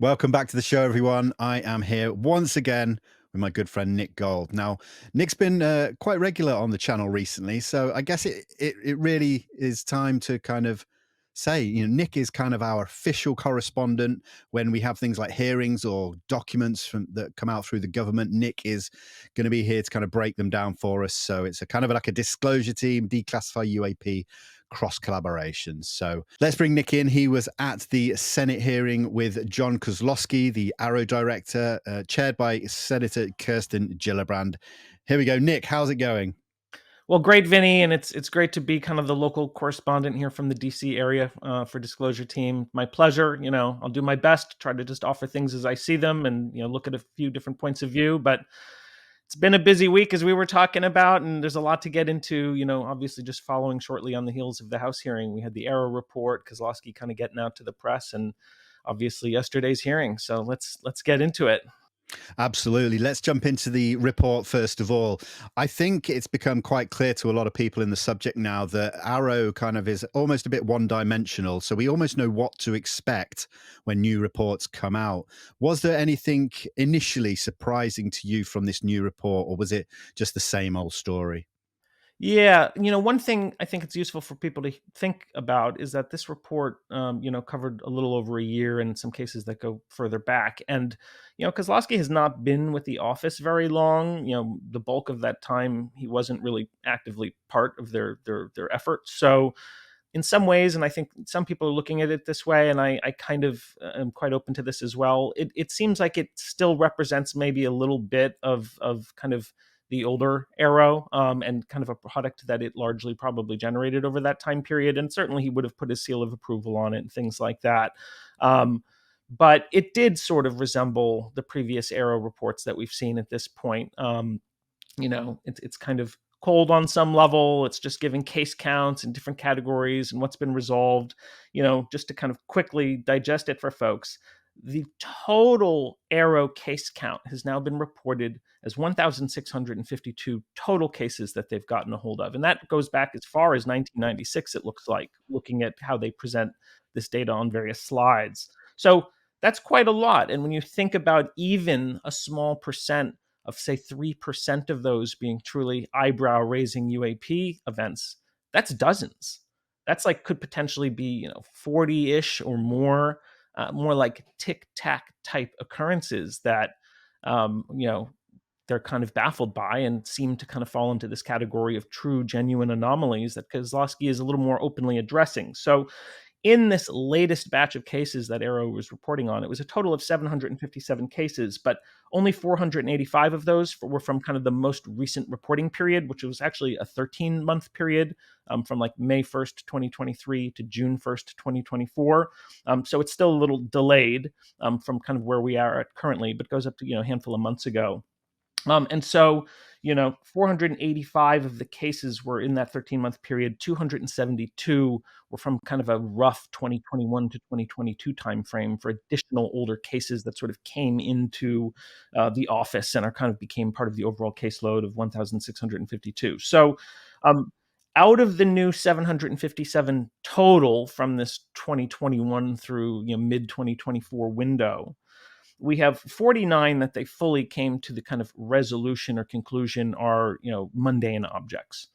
Welcome back to the show, everyone. I am here once again with my good friend Nick Gold. Now, Nick's been quite regular on the channel recently, so I guess it really is time to kind of say, Nick is kind of our official correspondent when we have things like hearings or documents that come out through the government. Nick is going to be here to kind of break them down for us. So it's a kind of like a disclosure team, declassify UAP cross collaboration. So let's bring Nick in. He was at the Senate hearing with Jon Kosloski, the AARO Director, chaired by Senator Kirsten Gillibrand. Here we go. Nick, how's it going? Well, great, Vinny, and it's great to be kind of the local correspondent here from the DC area for Disclosure Team. My pleasure. I'll do my best to try to just offer things as I see them, and look at a few different points of view. But it's been a busy week, as we were talking about, and there's a lot to get into. Obviously, just following shortly on the heels of the House hearing, we had the AARO Report, Kosloski kind of getting out to the press, and obviously yesterday's hearing. So let's get into it. Absolutely. Let's jump into the report first of all. I think it's become quite clear to a lot of people in the subject now that AARO kind of is almost a bit one-dimensional. So we almost know what to expect when new reports come out. Was there anything initially surprising to you from this new report, or was it just the same old story? Yeah, one thing I think it's useful for people to think about is that this report, covered a little over a year, and in some cases that go further back. And Kozlowski has not been with the office very long. The bulk of that time he wasn't really actively part of their effort. So, in some ways, and I think some people are looking at it this way, and I kind of am quite open to this as well. It seems like it still represents maybe a little bit of kind of the older AARO, and kind of a product that it largely probably generated over that time period. And certainly he would have put his seal of approval on it and things like that. But it did sort of resemble the previous AARO reports that we've seen at this point. It's kind of cold on some level. It's just giving case counts in different categories and what's been resolved, just to kind of quickly digest it for folks. The total AARO case count has now been reported as 1,652 total cases that they've gotten a hold of. And that goes back as far as 1996, it looks like, looking at how they present this data on various slides. So that's quite a lot. And when you think about even a small percent of, say, 3% of those being truly eyebrow-raising UAP events, that's dozens. That's like could potentially be 40-ish or more like tic-tac type occurrences that they're kind of baffled by and seem to kind of fall into this category of true, genuine anomalies that Kozlowski is a little more openly addressing. So in this latest batch of cases that AARO was reporting on, it was a total of 757 cases, but only 485 of those were from kind of the most recent reporting period, which was actually a 13-month period, from like May 1st, 2023 to June 1st, 2024. So it's still a little delayed from kind of where we are at currently, but goes up to a handful of months ago. And so, 485 of the cases were in that 13-month period. 272 were from kind of a rough 2021 to 2022 timeframe for additional older cases that sort of came into the office and are kind of became part of the overall caseload of 1,652. So, out of the new 757 total from this 2021 through mid 2024 window, we have 49 that they fully came to the kind of resolution or conclusion are, mundane objects,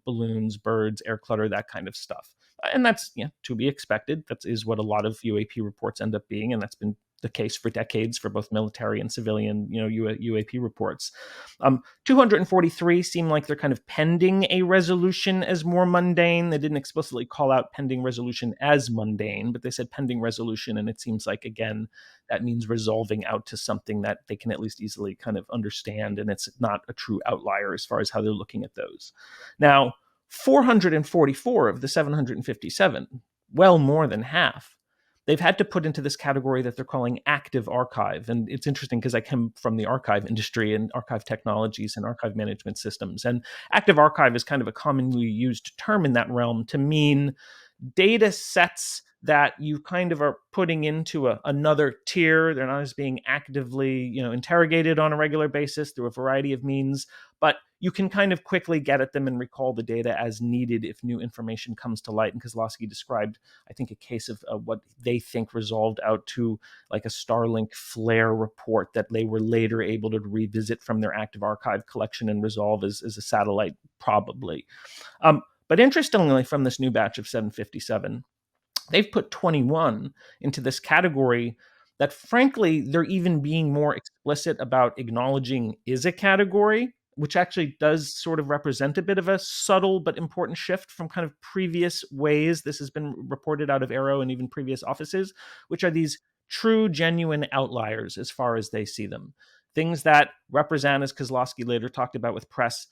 balloons, birds, air clutter, that kind of stuff. And that's to be expected. That is what a lot of UAP reports end up being. And that's been the case for decades for both military and civilian, UAP reports. 243 seem like they're kind of pending a resolution as more mundane. They didn't explicitly call out pending resolution as mundane, but they said pending resolution. And it seems like, again, that means resolving out to something that they can at least easily kind of understand. And it's not a true outlier as far as how they're looking at those. Now, 444 of the 757, well more than half, they've had to put into this category that they're calling active archive. And it's interesting because I come from the archive industry and archive technologies and archive management systems. And active archive is kind of a commonly used term in that realm to mean data sets that you kind of are putting into another tier. They're not as being actively, interrogated on a regular basis through a variety of means, but you can kind of quickly get at them and recall the data as needed if new information comes to light. And Kosloski described, I think, a case of what they think resolved out to like a Starlink flare report that they were later able to revisit from their active archive collection and resolve as a satellite, probably. But interestingly, from this new batch of 757, they've put 21 into this category that, frankly, they're even being more explicit about acknowledging is a category, which actually does sort of represent a bit of a subtle but important shift from kind of previous ways this has been reported out of AARO and even previous offices, which are these true, genuine outliers as far as they see them. Things that represent, as Kosloski later talked about with press,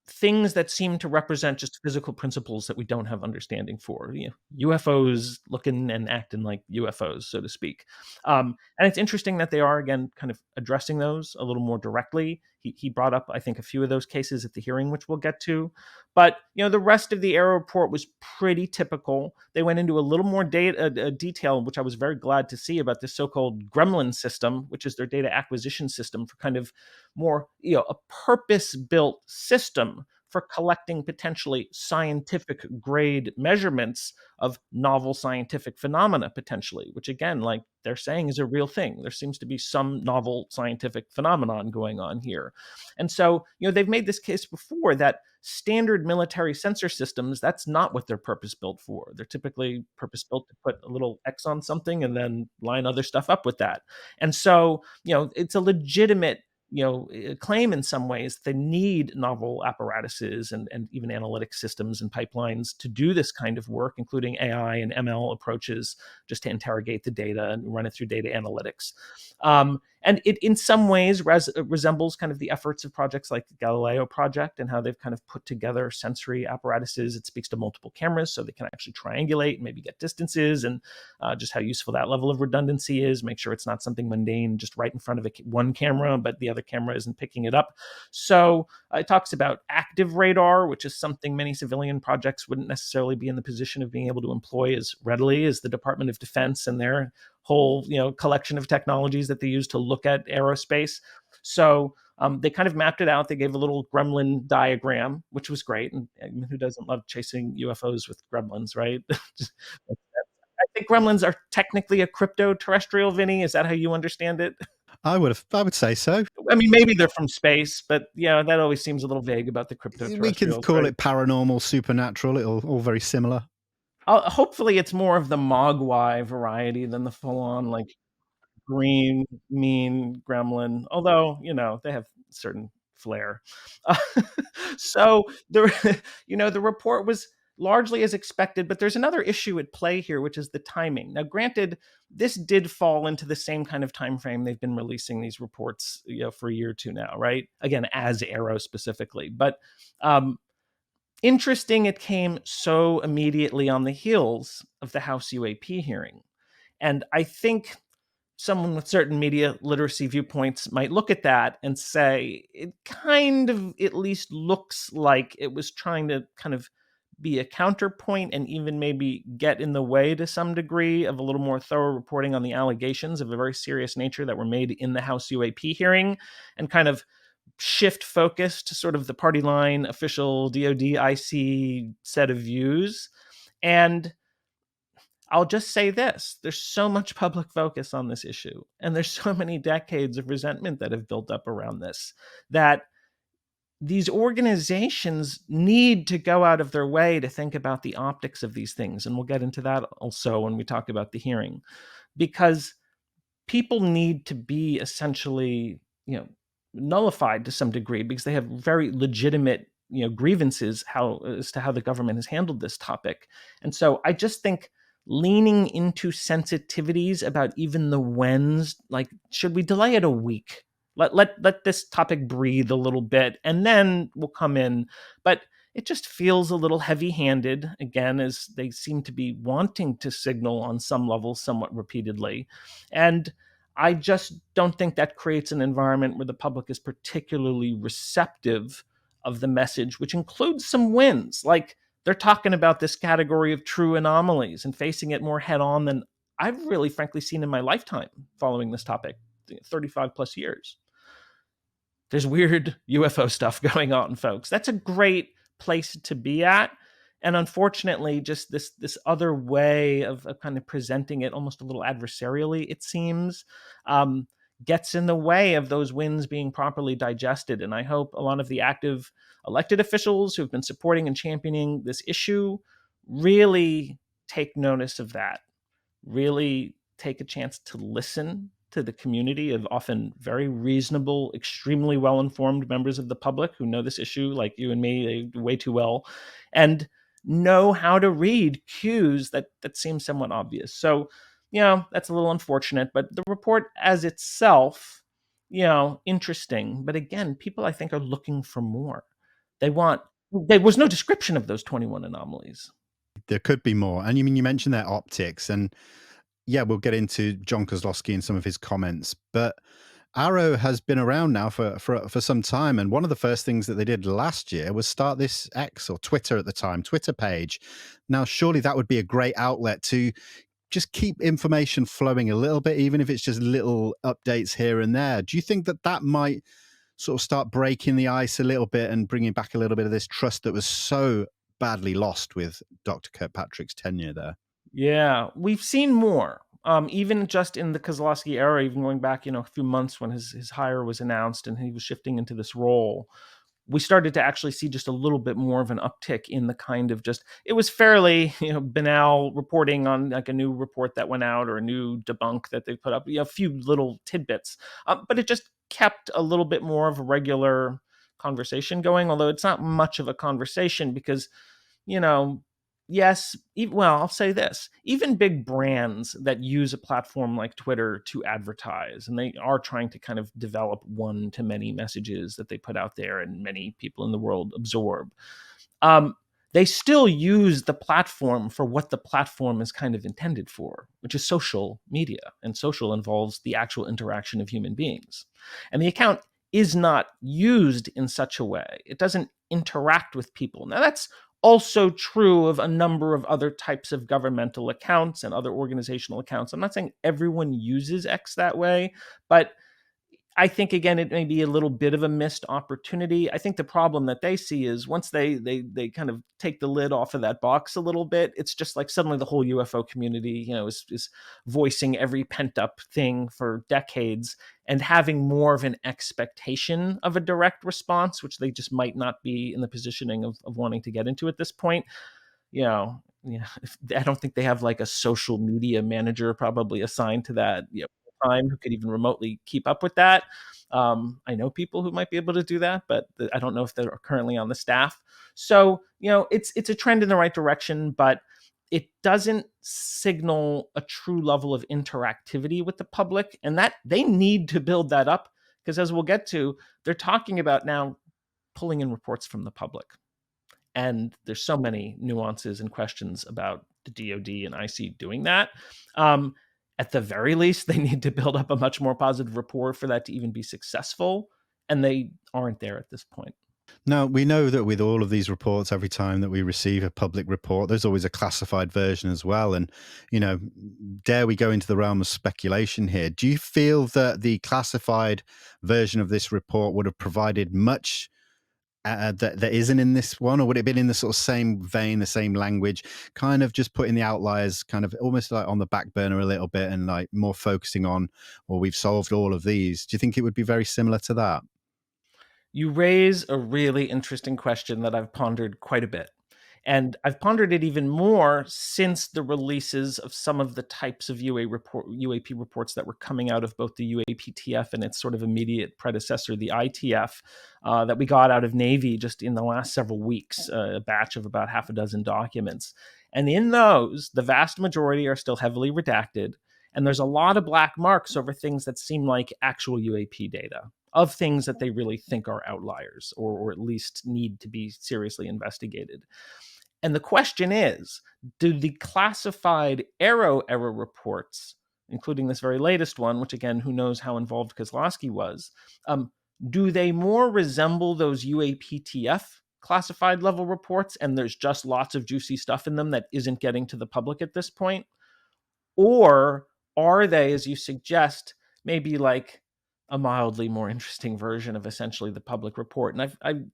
things that seem to represent just physical principles that we don't have understanding for. UFOs looking and acting like UFOs, so to speak. And it's interesting that they are, again, kind of addressing those a little more directly. He brought up, I think, a few of those cases at the hearing, which we'll get to. But the rest of the AARO report was pretty typical. They went into a little more detail, which I was very glad to see, about this so-called Gremlin system, which is their data acquisition system for kind of more, a purpose-built system for collecting potentially scientific grade measurements of novel scientific phenomena, potentially, which, again, like they're saying, is a real thing. There seems to be some novel scientific phenomenon going on here. And so, they've made this case before that standard military sensor systems, that's not what they're purpose built for. They're typically purpose built to put a little X on something and then line other stuff up with that. And so, it's a legitimate claim in some ways. They need novel apparatuses and even analytic systems and pipelines to do this kind of work, including AI and ML approaches, just to interrogate the data and run it through data analytics. And it, in some ways, resembles kind of the efforts of projects like the Galileo project and how they've kind of put together sensory apparatuses. It speaks to multiple cameras, so they can actually triangulate and maybe get distances, and just how useful that level of redundancy is. Make sure it's not something mundane just right in front of one camera, but the other camera isn't picking it up. So it talks about active radar, which is something many civilian projects wouldn't necessarily be in the position of being able to employ as readily as the Department of Defense and their whole collection of technologies that they use to look at aerospace. So they kind of mapped it out. They gave a little gremlin diagram, which was great. And who doesn't love chasing UFOs with gremlins, right? I think gremlins are technically a crypto-terrestrial, Vinny. Is that how you understand it? I would say so. I mean, maybe they're from space, but that always seems a little vague about the We can crypto-terrestrials. call right? it paranormal, supernatural. It'll all very similar. Hopefully it's more of the Mogwai variety than the full-on like green, mean gremlin. Although they have certain flair. So the report was largely as expected, but there's another issue at play here, which is the timing. Now, granted, this did fall into the same kind of time frame they've been releasing these reports for a year or two now, right? Again, as AARO specifically, but interesting, it came so immediately on the heels of the House UAP hearing. And I think someone with certain media literacy viewpoints might look at that and say it kind of at least looks like it was trying to kind of be a counterpoint and even maybe get in the way to some degree of a little more thorough reporting on the allegations of a very serious nature that were made in the House UAP hearing, and kind of shift focus to sort of the party line official DoD IC set of views. And I'll just say this: there's so much public focus on this issue, and there's so many decades of resentment that have built up around this, that these organizations need to go out of their way to think about the optics of these things. And we'll get into that also when we talk about the hearing, because people need to be essentially, nullified to some degree, because they have very legitimate, grievances as to how the government has handled this topic. And so I just think leaning into sensitivities about even the whens, like, should we delay it a week? Let this topic breathe a little bit, and then we'll come in. But it just feels a little heavy-handed, again, as they seem to be wanting to signal on some level somewhat repeatedly. And I just don't think that creates an environment where the public is particularly receptive of the message, which includes some wins. Like, they're talking about this category of true anomalies and facing it more head on than I've really, frankly, seen in my lifetime following this topic, 35 plus years. there's weird UFO stuff going on, folks. That's a great place to be at. And unfortunately, just this other way of kind of presenting it almost a little adversarially, it seems, um, gets in the way of those wins being properly digested. And I hope a lot of the active elected officials who've been supporting and championing this issue really take notice of that, really take a chance to listen to the community of often very reasonable, extremely well-informed members of the public who know this issue like you and me way too well, and know how to read cues that seem somewhat obvious. So, that's a little unfortunate, but the report as itself, interesting. But again, people I think are looking for more. They want there was no description of those 21 anomalies. There could be more. And you mentioned their optics, and yeah, we'll get into Jon Kosloski and some of his comments, but AARO has been around now for some time, and one of the first things that they did last year was start this X, or Twitter at the time, Twitter page. Now, surely that would be a great outlet to just keep information flowing a little bit, even if it's just little updates here and there. Do you think that that might sort of start breaking the ice a little bit and bringing back a little bit of this trust that was so badly lost with Dr. Kirkpatrick's tenure there? Yeah, we've seen more. Even just in the Kozlowski era, even going back, a few months when his hire was announced and he was shifting into this role, we started to actually see just a little bit more of an uptick in the kind of just, it was fairly, banal reporting on like a new report that went out or a new debunk that they put up, a few little tidbits. But it just kept a little bit more of a regular conversation going, although it's not much of a conversation because, you know, yes, well, I'll say this, even big brands that use a platform like Twitter to advertise, and they are trying to kind of develop one-to-many messages that they put out there and many people in the world absorb. Um, they still use the platform for what the platform is kind of intended for, which is social media. And social involves the actual interaction of human beings. And the account is not used in such a way. It doesn't interact with people. Now, that's also true of a number of other types of governmental accounts and other organizational accounts. I'm not saying everyone uses X that way, but I think again it may be a little bit of a missed opportunity. I think the problem that they see is once they kind of take the lid off of that box a little bit, it's just like suddenly the whole UFO community, is voicing every pent up thing for decades and having more of an expectation of a direct response, which they just might not be in the positioning of wanting to get into at this point. I don't think they have like a social media manager probably assigned to that, time who could even remotely keep up with that. I know people who might be able to do that, but I don't know if they're currently on the staff. So, it's a trend in the right direction, but it doesn't signal a true level of interactivity with the public, and that they need to build that up because, as we'll get to, they're talking about now pulling in reports from the public. And there's so many nuances and questions about the DoD and IC doing that. At the very least, they need to build up a much more positive rapport for that to even be successful. And they aren't there at this point. Now, we know that with all of these reports, every time that we receive a public report, there's always a classified version as well. And, dare we go into the realm of speculation here? Do you feel that the classified version of this report would have provided much that isn't in this one, or would it have been in the sort of same vein, the same language, kind of just putting the outliers kind of almost like on the back burner a little bit and like more focusing on, well, we've solved all of these? Do you think it would be very similar to that? You raise a really interesting question that I've pondered quite a bit. And I've pondered it even more since the releases of some of the types of UAP reports that were coming out of both the UAPTF and its sort of immediate predecessor, the ITF, that we got out of Navy just in the last several weeks, a batch of about half a dozen documents. And in those, the vast majority are still heavily redacted. And there's a lot of black marks over things that seem like actual UAP data of things that they really think are outliers or at least need to be seriously investigated. And the question is, do the classified AARO error reports, including this very latest one, which again, who knows how involved Kozlowski was, do they more resemble those UAPTF classified level reports and there's just lots of juicy stuff in them that isn't getting to the public at this point? Or are they, as you suggest, maybe like a mildly more interesting version of essentially the public report. And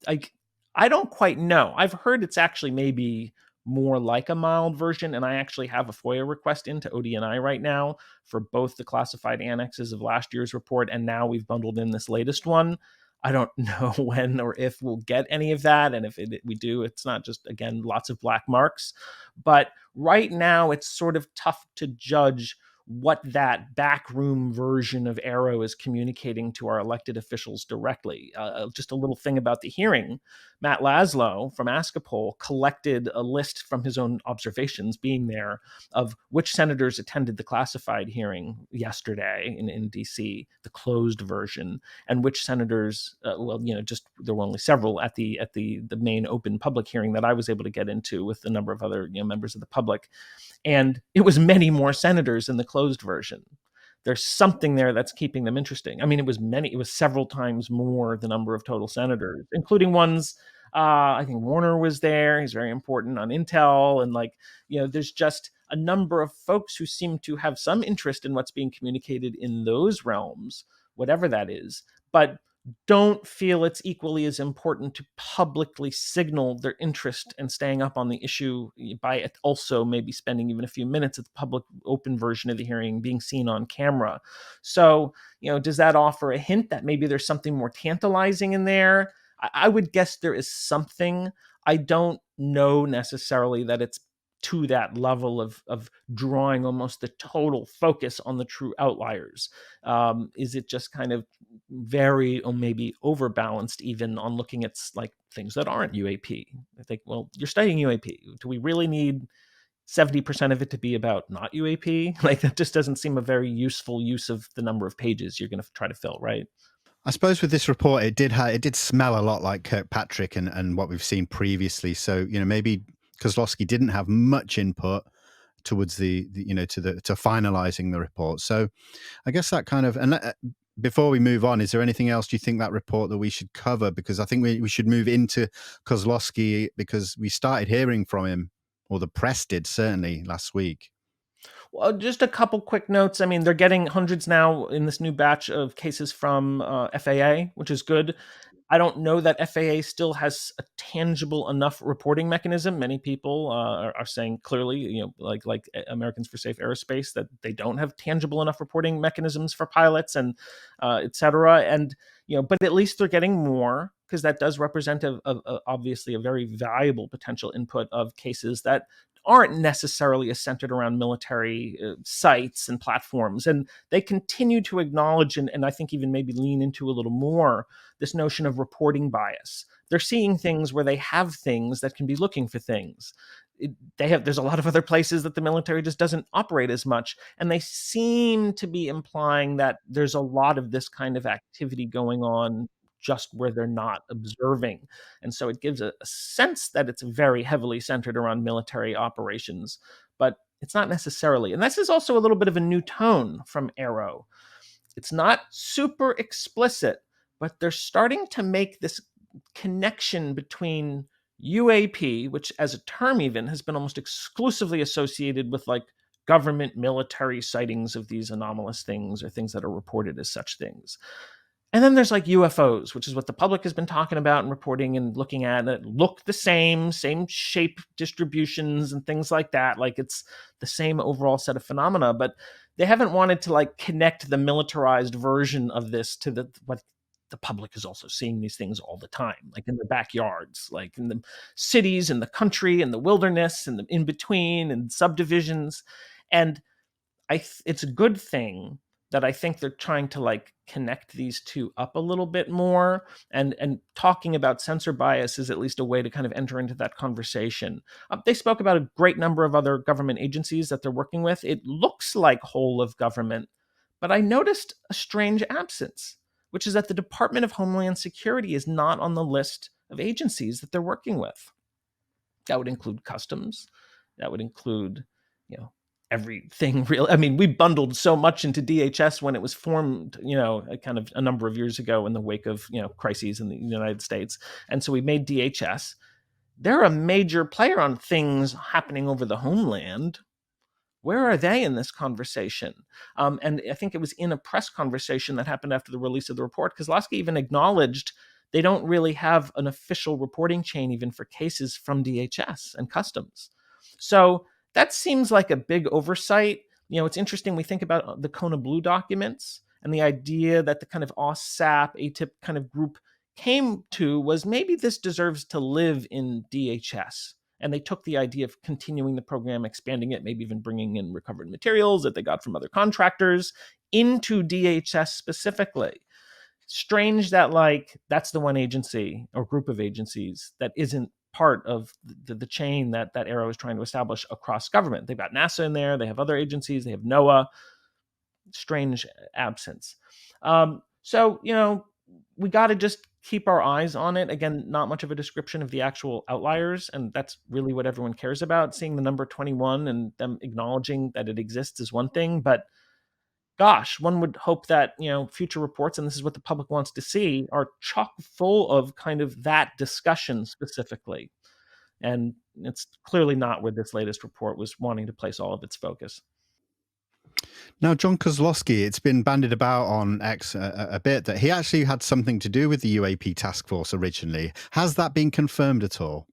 I don't quite know. I've heard it's actually maybe more like a mild version, and I actually have a FOIA request into ODNI right now for both the classified annexes of last year's report, and now we've bundled in this latest one. I don't know when or if we'll get any of that, and if we do, it's not just, again, lots of black marks. But right now, it's sort of tough to judge what that backroom version of AARO is communicating to our elected officials directly. Just a little thing about the hearing. Matt Laszlo from Askapol collected a list from his own observations being there of which senators attended the classified hearing yesterday in DC, the closed version, and which senators, just there were only several at the main open public hearing that I was able to get into with a number of other members of the public. And it was many more senators in the closed version. There's something there that's keeping them interesting. I mean, it was several times more the number of total senators, including ones, I think Warner was there. He's very important on Intel. And there's just a number of folks who seem to have some interest in what's being communicated in those realms, whatever that is, but don't feel it's equally as important to publicly signal their interest and staying up on the issue by also maybe spending even a few minutes at the public open version of the hearing being seen on camera. So, does that offer a hint that maybe there's something more tantalizing in there? I would guess there is something. I don't know necessarily that it's to that level of drawing almost the total focus on the true outliers. Is it just kind of very, or maybe overbalanced even on looking at things that aren't UAP? I think, well, you're studying UAP. Do we really need 70% of it to be about not UAP? That just doesn't seem a very useful use of the number of pages you're going to try to fill, right? I suppose with this report, it did smell a lot like Kirkpatrick and what we've seen previously. So maybe Kosloski didn't have much input towards to finalizing the report. So I guess that kind of, and before we move on, is there anything else do you think that report that we should cover? Because I think we should move into Kosloski, because we started hearing from him, or the press did certainly last week. Well, just a couple quick notes. I mean, they're getting hundreds now in this new batch of cases from FAA, which is good. I don't know that FAA still has a tangible enough reporting mechanism. Many people are saying clearly, like Americans for Safe Aerospace, that they don't have tangible enough reporting mechanisms for pilots and et cetera. And but at least they're getting more, because that does represent obviously a very valuable potential input of cases that aren't necessarily centered around military sites and platforms. And they continue to acknowledge and I think even maybe lean into a little more this notion of reporting bias. They're seeing things where they have things that can be looking for things. There's a lot of other places that the military just doesn't operate as much, and they seem to be implying that there's a lot of this kind of activity going on just where they're not observing. And so it gives a sense that it's very heavily centered around military operations, but it's not necessarily. And this is also a little bit of a new tone from AARO. It's not super explicit, but they're starting to make this connection between UAP, which as a term even has been almost exclusively associated with government military sightings of these anomalous things or things that are reported as such things. And then there's UFOs, which is what the public has been talking about and reporting and looking at. It look the same shape distributions and things like that. It's the same overall set of phenomena, but they haven't wanted to connect the militarized version of this to what the public is also seeing these things all the time, in their backyards, in the cities, in the country, in the wilderness, and the in between, and subdivisions. And it's a good thing that I think they're trying to connect these two up a little bit more, and talking about sensor bias is at least a way to kind of enter into that conversation. They spoke about a great number of other government agencies that they're working with. It looks like whole of government, but I noticed a strange absence, which is that the Department of Homeland Security is not on the list of agencies that they're working with. That would include customs. That would include, everything real. I mean, we bundled so much into DHS when it was formed, kind of a number of years ago in the wake of, crises in the United States. And so we made DHS. They're a major player on things happening over the homeland, Where are they in this conversation? And I think it was in a press conversation that happened after the release of the report, Kosloski even acknowledged they don't really have an official reporting chain even for cases from DHS and customs. So that seems like a big oversight. It's interesting. We think about the Kona Blue documents and the idea that the kind of OSSAP, ATIP kind of group came to was maybe this deserves to live in DHS. And they took the idea of continuing the program, expanding it, maybe even bringing in recovered materials that they got from other contractors into DHS specifically. Strange that that's the one agency or group of agencies that isn't part of the chain that AARO is trying to establish across government. They've got NASA in there, they have other agencies, they have NOAA. Strange absence. So, we got to just keep our eyes on it. Again, not much of a description of the actual outliers, and that's really what everyone cares about. Seeing the number 21 and them acknowledging that it exists is one thing, but gosh, one would hope that, future reports, and this is what the public wants to see, are chock full of kind of that discussion specifically. And it's clearly not where this latest report was wanting to place all of its focus. Now, Jon Kosloski, it's been bandied about on X a bit that he actually had something to do with the UAP Task Force originally. Has that been confirmed at all?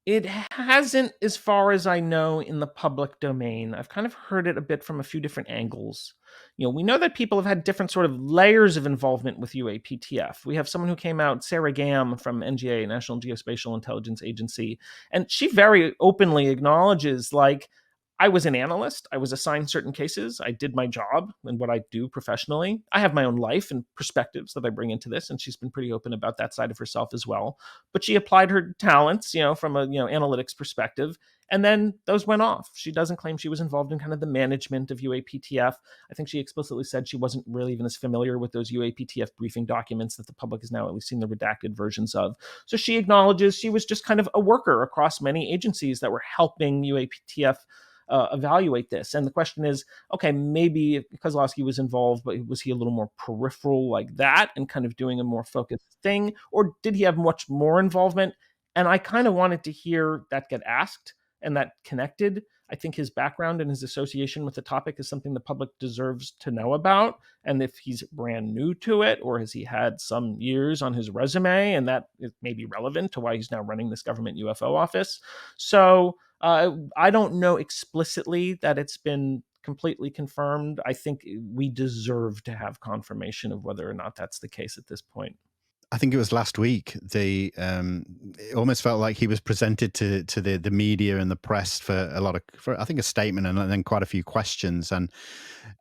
It hasn't, as far as I know, in the public domain. I've kind of heard it a bit from a few different angles. We know that people have had different sort of layers of involvement with UAPTF. We have someone who came out, Sarah Gam from NGA, National Geospatial Intelligence Agency, and she very openly acknowledges, I was an analyst. I was assigned certain cases. I did my job and what I do professionally. I have my own life and perspectives that I bring into this, and she's been pretty open about that side of herself as well. But she applied her talents, from a analytics perspective, and then those went off. She doesn't claim she was involved in kind of the management of UAPTF. I think she explicitly said she wasn't really even as familiar with those UAPTF briefing documents that the public has now at least seen the redacted versions of. So she acknowledges she was just kind of a worker across many agencies that were helping UAPTF evaluate this. And the question is, okay, maybe Kozlowski was involved, but was he a little more peripheral like that and kind of doing a more focused thing? Or did he have much more involvement? And I kind of wanted to hear that get asked and that connected. I think his background and his association with the topic is something the public deserves to know about. And if he's brand new to it, or has he had some years on his resume, and that may be relevant to why he's now running this government UFO office. So I don't know explicitly that it's been completely confirmed. I think we deserve to have confirmation of whether or not that's the case at this point. I think it was last week. It almost felt like he was presented to the media and the press for I think a statement and then quite a few questions. And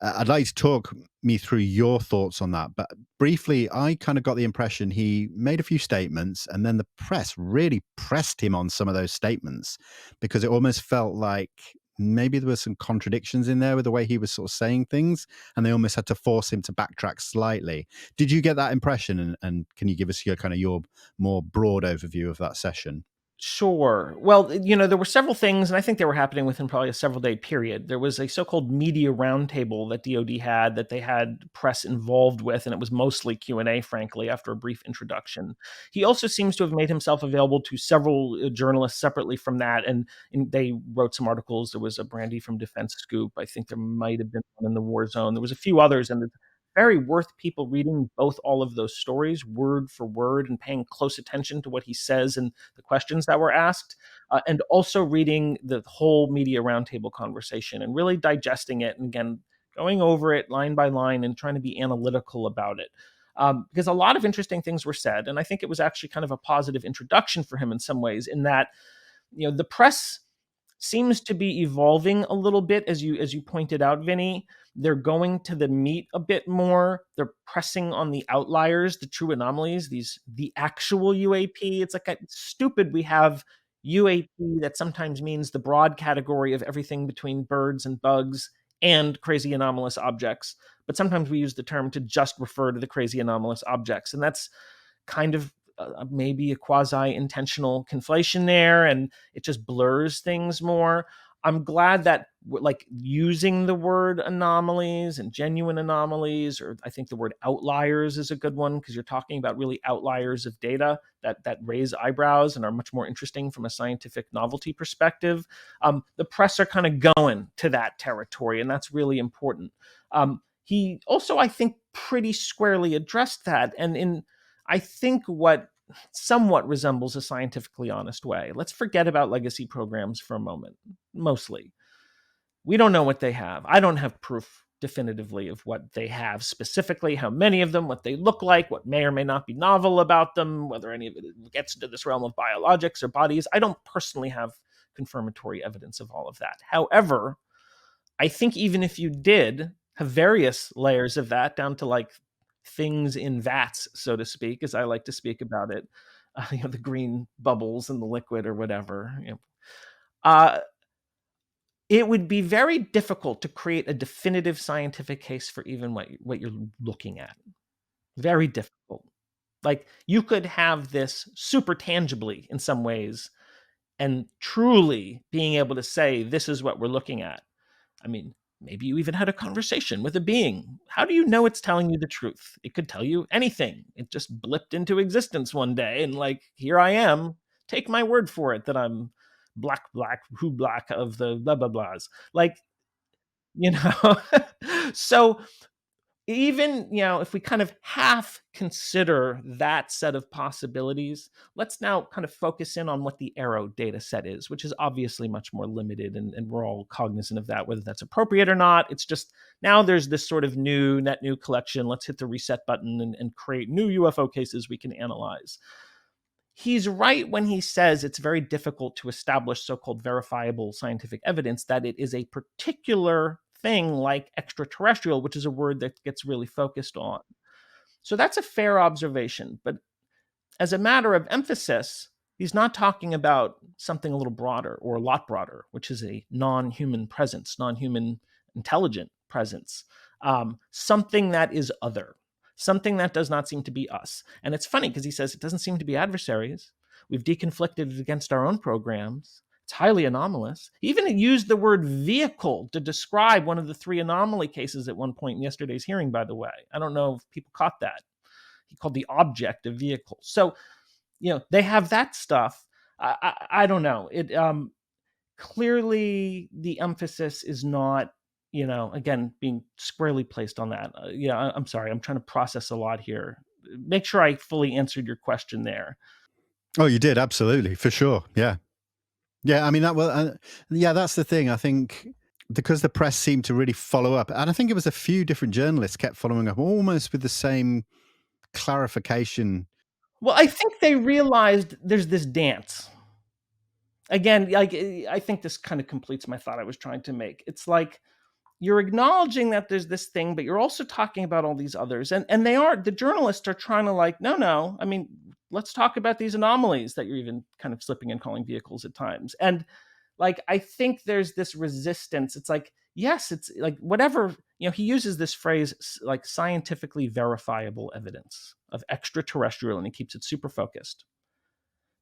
I'd like to talk me through your thoughts on that. But briefly, I kind of got the impression he made a few statements, and then the press really pressed him on some of those statements because it almost felt like maybe there were some contradictions in there with the way he was sort of saying things, and they almost had to force him to backtrack slightly. Did you get that impression? And can you give us your more broad overview of that session? Sure. Well, there were several things, and I think they were happening within probably a several-day period. There was a so-called media roundtable that DoD had that they had press involved with, and it was mostly Q&A, frankly, after a brief introduction. He also seems to have made himself available to several journalists separately from that, and they wrote some articles. There was a Brandy from Defense Scoop. I think there might have been one in the War Zone. There was a few others, and it's very worth people reading both all of those stories word for word and paying close attention to what he says and the questions that were asked, and also reading the whole media roundtable conversation and really digesting it, and again going over it line by line and trying to be analytical about it, because a lot of interesting things were said, and I think it was actually kind of a positive introduction for him in some ways, in that the press seems to be evolving a little bit, as you pointed out, Vinny. They're going to the meat a bit more. They're pressing on the outliers, the true anomalies, the actual UAP. It's it's stupid we have UAP that sometimes means the broad category of everything between birds and bugs and crazy anomalous objects. But sometimes we use the term to just refer to the crazy anomalous objects. And that's kind of maybe a quasi-intentional conflation there, and it just blurs things more. I'm glad that like using the word anomalies and genuine anomalies, or I think the word outliers is a good one because you're talking about really outliers of data that raise eyebrows and are much more interesting from a scientific novelty perspective. The press are kind of going to that territory, and that's really important. He also, I think, pretty squarely addressed that, and in I think what somewhat resembles a scientifically honest way. Let's forget about legacy programs for a moment. Mostly, we don't know what they have. I don't have proof definitively of what they have specifically, how many of them, what they look like, what may or may not be novel about them, whether any of it gets into this realm of biologics or bodies. I don't personally have confirmatory evidence of all of that. However, I think even if you did have various layers of that down to like things in vats, so to speak, as I like to speak about it, the green bubbles in the liquid or whatever, uh, it would be very difficult to create a definitive scientific case for even what you're looking at. Very difficult. Like you could have this super tangibly in some ways and truly being able to say, this is what we're looking at. I mean, maybe you even had a conversation with a being. How do you know it's telling you the truth? It could tell you anything. It just blipped into existence one day and like, here I am. Take my word for it that I'm black, who black of the blah, blah, blahs. Like, you know, so even if we kind of half consider that set of possibilities, let's now kind of focus in on what the AARO data set is, which is obviously much more limited, and we're all cognizant of that, whether that's appropriate or not. It's just now there's this sort of net new collection. Let's hit the reset button and create new UFO cases we can analyze. He's right when he says it's very difficult to establish so-called verifiable scientific evidence that it is a particular thing like extraterrestrial, which is a word that gets really focused on. So that's a fair observation. But as a matter of emphasis, he's not talking about something a little broader or a lot broader, which is a non-human presence, non-human intelligent presence, something that is other, something that does not seem to be us. And it's funny because he says it doesn't seem to be adversaries. We've deconflicted it against our own programs. It's highly anomalous. He even used the word vehicle to describe one of the 3 anomaly cases at one point in yesterday's hearing, by the way. I don't know if people caught that. He called the object a vehicle. So, they have that stuff. I don't know. It clearly the emphasis is not, again, being squarely placed on that. I'm sorry. I'm trying to process a lot here. Make sure I fully answered your question there. Oh, you did. Absolutely. For sure. Yeah. Yeah. I mean, that's the thing. I think because the press seemed to really follow up, and I think it was a few different journalists kept following up almost with the same clarification. Well, I think they realized there's this dance. Again, like I think this kind of completes my thought I was trying to make. It's like you're acknowledging that there's this thing, but you're also talking about all these others. And the journalists are trying to like, no. I mean, let's talk about these anomalies that you're even kind of slipping and calling vehicles at times. And like, I think there's this resistance. It's like, yes, it's like whatever, he uses this phrase like scientifically verifiable evidence of extraterrestrial, and he keeps it super focused.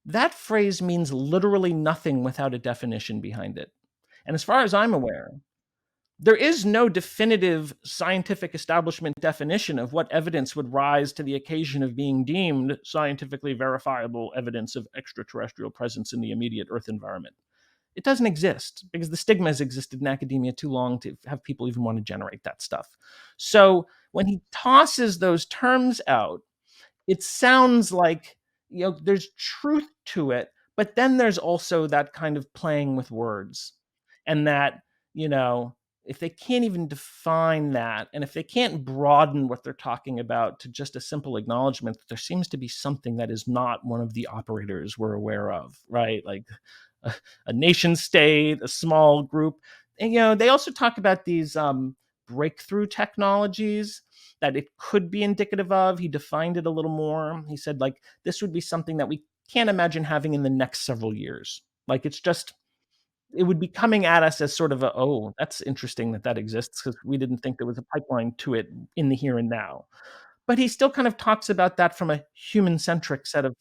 That phrase means literally nothing without a definition behind it. And as far as I'm aware, there is no definitive scientific establishment definition of what evidence would rise to the occasion of being deemed scientifically verifiable evidence of extraterrestrial presence in the immediate Earth environment. It doesn't exist because the stigma has existed in academia too long to have people even want to generate that stuff. So when he tosses those terms out, it sounds like there's truth to it, but then there's also that kind of playing with words, and that if they can't even define that, and if they can't broaden what they're talking about to just a simple acknowledgement that there seems to be something that is not one of the operators we're aware of, right? Like a nation state, a small group. And they also talk about these breakthrough technologies that it could be indicative of. He defined it a little more. He said, like, this would be something that we can't imagine having in the next several years. Like, it would be coming at us as sort of oh, that's interesting that exists because we didn't think there was a pipeline to it in the here and now. But he still kind of talks about that from a human-centric set of,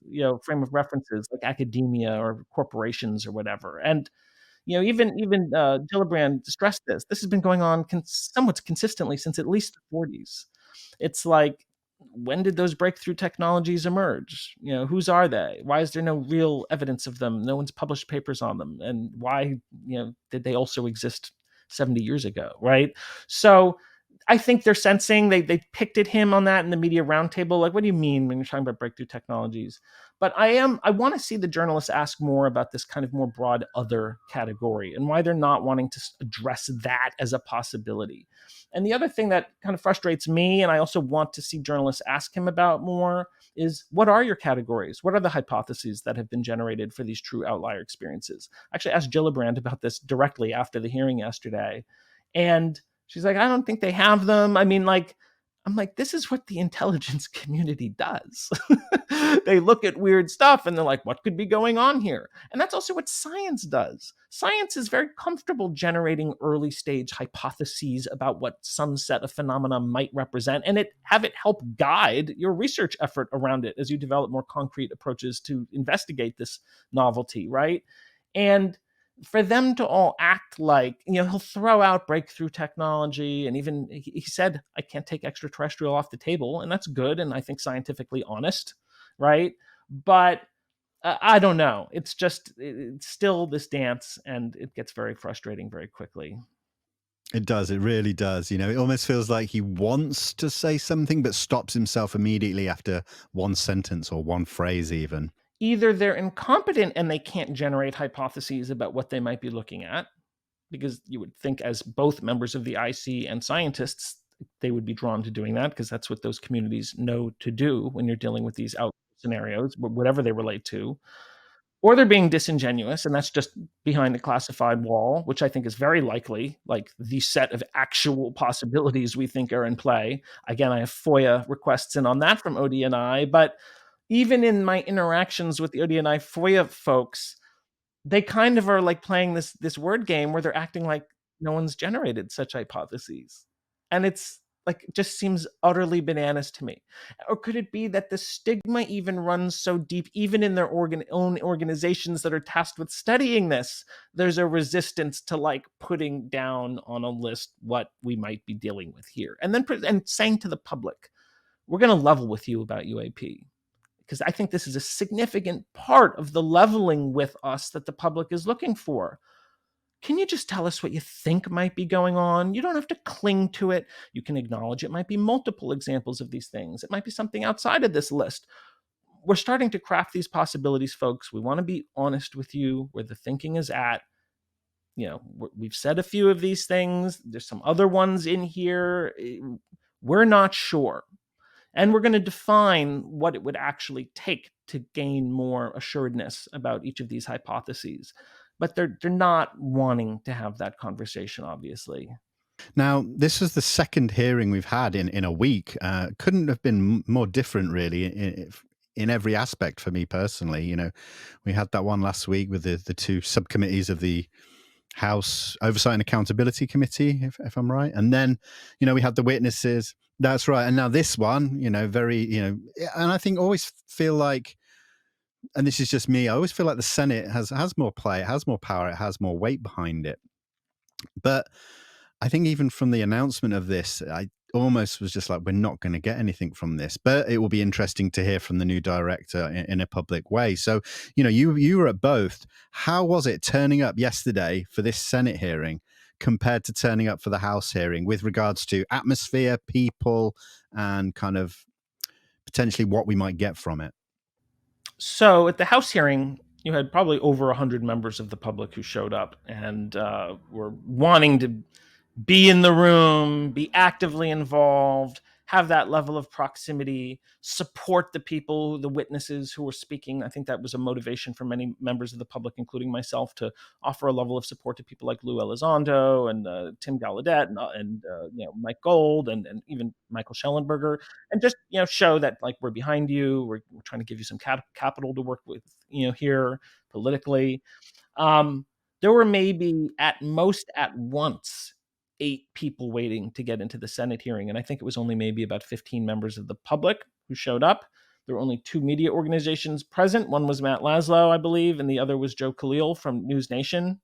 frame of references like academia or corporations or whatever. And Even Gillibrand stressed this. This has been going on somewhat consistently since at least the 40s. It's like, when did those breakthrough technologies emerge? Whose are they? Why is there no real evidence of them? No one's published papers on them. And why, did they also exist 70 years ago, right? So I think they're sensing they picked at him on that in the media roundtable. Like, what do you mean when you're talking about breakthrough technologies? But I want to see the journalists ask more about this kind of more broad other category and why they're not wanting to address that as a possibility. And the other thing that kind of frustrates me, and I also want to see journalists ask him about more, is what are your categories? What are the hypotheses that have been generated for these true outlier experiences? I actually asked Gillibrand about this directly after the hearing yesterday. And she's like, I don't think they have them. I mean, like, I'm like, this is what the intelligence community does. They look at weird stuff and they're like, what could be going on here? And that's also what science does. Science is very comfortable generating early stage hypotheses about what some set of phenomena might represent, and have it help guide your research effort around it as you develop more concrete approaches to investigate this novelty, right? And for them to all act like, he'll throw out breakthrough technology, and even he said, I can't take extraterrestrial off the table, and that's good, and I think scientifically honest, right? But I don't know. It's still this dance, and it gets very frustrating very quickly. It does. It really does. It almost feels like he wants to say something, but stops himself immediately after one sentence or one phrase, even. Either they're incompetent and they can't generate hypotheses about what they might be looking at, because you would think, as both members of the IC and scientists, they would be drawn to doing that, because that's what those communities know to do when you're dealing with these out scenarios, whatever they relate to. Or they're being disingenuous, and that's just behind the classified wall, which I think is very likely, like the set of actual possibilities we think are in play. Again, I have FOIA requests in on that from ODNI, but even in my interactions with the ODNI FOIA folks, they kind of are like playing this word game where they're acting like no one's generated such hypotheses. And it's like, it just seems utterly bananas to me. Or could it be that the stigma even runs so deep, even in their own organizations that are tasked with studying this, there's a resistance to like putting down on a list what we might be dealing with here, and then saying to the public, we're going to level with you about UAP, because I think this is a significant part of the leveling with us that the public is looking for. Can you just tell us what you think might be going on? You don't have to cling to it. You can acknowledge it might be multiple examples of these things. It might be something outside of this list. We're starting to craft these possibilities, folks. We want to be honest with you where the thinking is at. We've said a few of these things. There's some other ones in here. We're not sure. And we're going to define what it would actually take to gain more assuredness about each of these hypotheses. But they're not wanting to have that conversation, obviously. Now, this was the second hearing we've had in a week. Couldn't have been more different, really, in every aspect for me personally. We had that one last week with the two subcommittees of the House Oversight and Accountability Committee, if I'm right. And then, we had the witnesses. That's right. And now this one, very, and I think always feel like, and this is just me, I always feel like the Senate has more play, it has more power, it has more weight behind it. But I think even from the announcement of this, I almost was just like, we're not going to get anything from this. But it will be interesting to hear from the new director in a public way. So, you were at both. How was it turning up yesterday for this Senate hearing compared to turning up for the House hearing with regards to atmosphere, people, and kind of potentially what we might get from it? So at the House hearing, you had probably over 100 members of the public who showed up and were wanting to be in the room, be actively involved, have that level of proximity, support the people, the witnesses who were speaking. I think that was a motivation for many members of the public, including myself, to offer a level of support to people like Lou Elizondo and Tim Gallaudet and Mike Gold and even Michael Schellenberger, and just show that like we're behind you. We're trying to give you some capital to work with here politically. There were maybe at most at once 8 people waiting to get into the Senate hearing. And I think it was only maybe about 15 members of the public who showed up. There were only 2 media organizations present. One was Matt Laszlo, I believe, and the other was Joe Khalil from News Nation.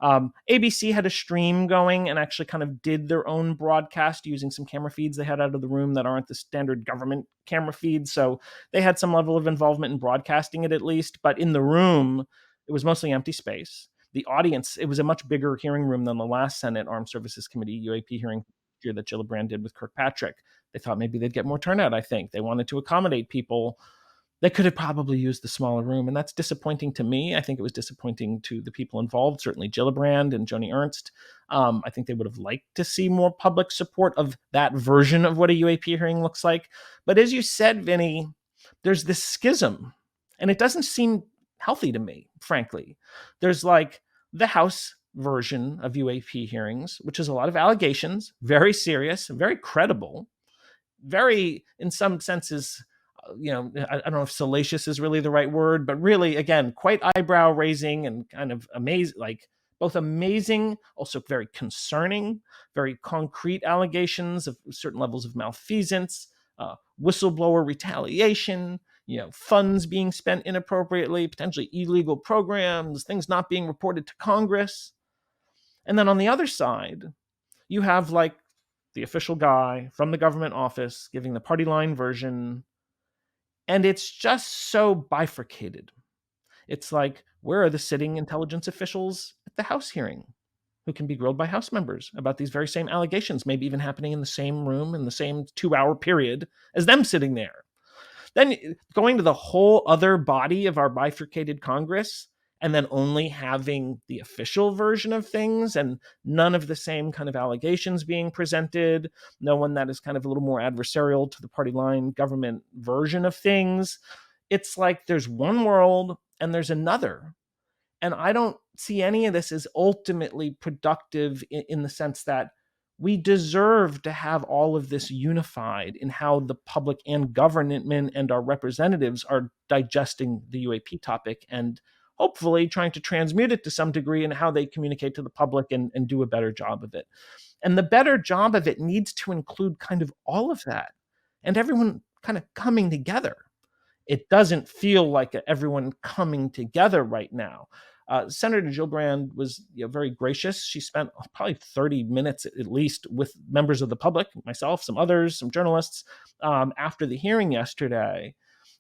ABC had a stream going and actually kind of did their own broadcast using some camera feeds they had out of the room that aren't the standard government camera feeds. So they had some level of involvement in broadcasting it at least. But in the room, it was mostly empty space. The audience, it was a much bigger hearing room than the last Senate Armed Services Committee UAP hearing here that Gillibrand did with Kirkpatrick. They thought maybe they'd get more turnout, I think. They wanted to accommodate people. They could have probably used the smaller room, and that's disappointing to me. I think it was disappointing to the people involved, certainly Gillibrand and Joni Ernst. I think they would have liked to see more public support of that version of what a UAP hearing looks like. But as you said, Vinny, there's this schism, and it doesn't seem healthy to me, frankly. There's like the House version of UAP hearings, which is a lot of allegations, very serious, very credible, very, in some senses, I don't know if salacious is really the right word, but really, again, quite eyebrow raising and kind of amazing, like both amazing, also very concerning, very concrete allegations of certain levels of malfeasance, whistleblower retaliation, funds being spent inappropriately, potentially illegal programs, things not being reported to Congress. And then on the other side, you have like the official guy from the government office giving the party line version. And it's just so bifurcated. It's like, where are the sitting intelligence officials at the House hearing who can be grilled by House members about these very same allegations, maybe even happening in the same room in the same 2-hour period as them sitting there? Then going to the whole other body of our bifurcated Congress and then only having the official version of things and none of the same kind of allegations being presented, no one that is kind of a little more adversarial to the party line government version of things. It's like there's one world and there's another. And I don't see any of this as ultimately productive in the sense that we deserve to have all of this unified in how the public and government and our representatives are digesting the UAP topic and hopefully trying to transmute it to some degree in how they communicate to the public and do a better job of it. And the better job of it needs to include kind of all of that and everyone kind of coming together. It doesn't feel like everyone coming together right now. Senator Gillibrand was very gracious. She spent probably 30 minutes at least with members of the public, myself, some others, some journalists, after the hearing yesterday.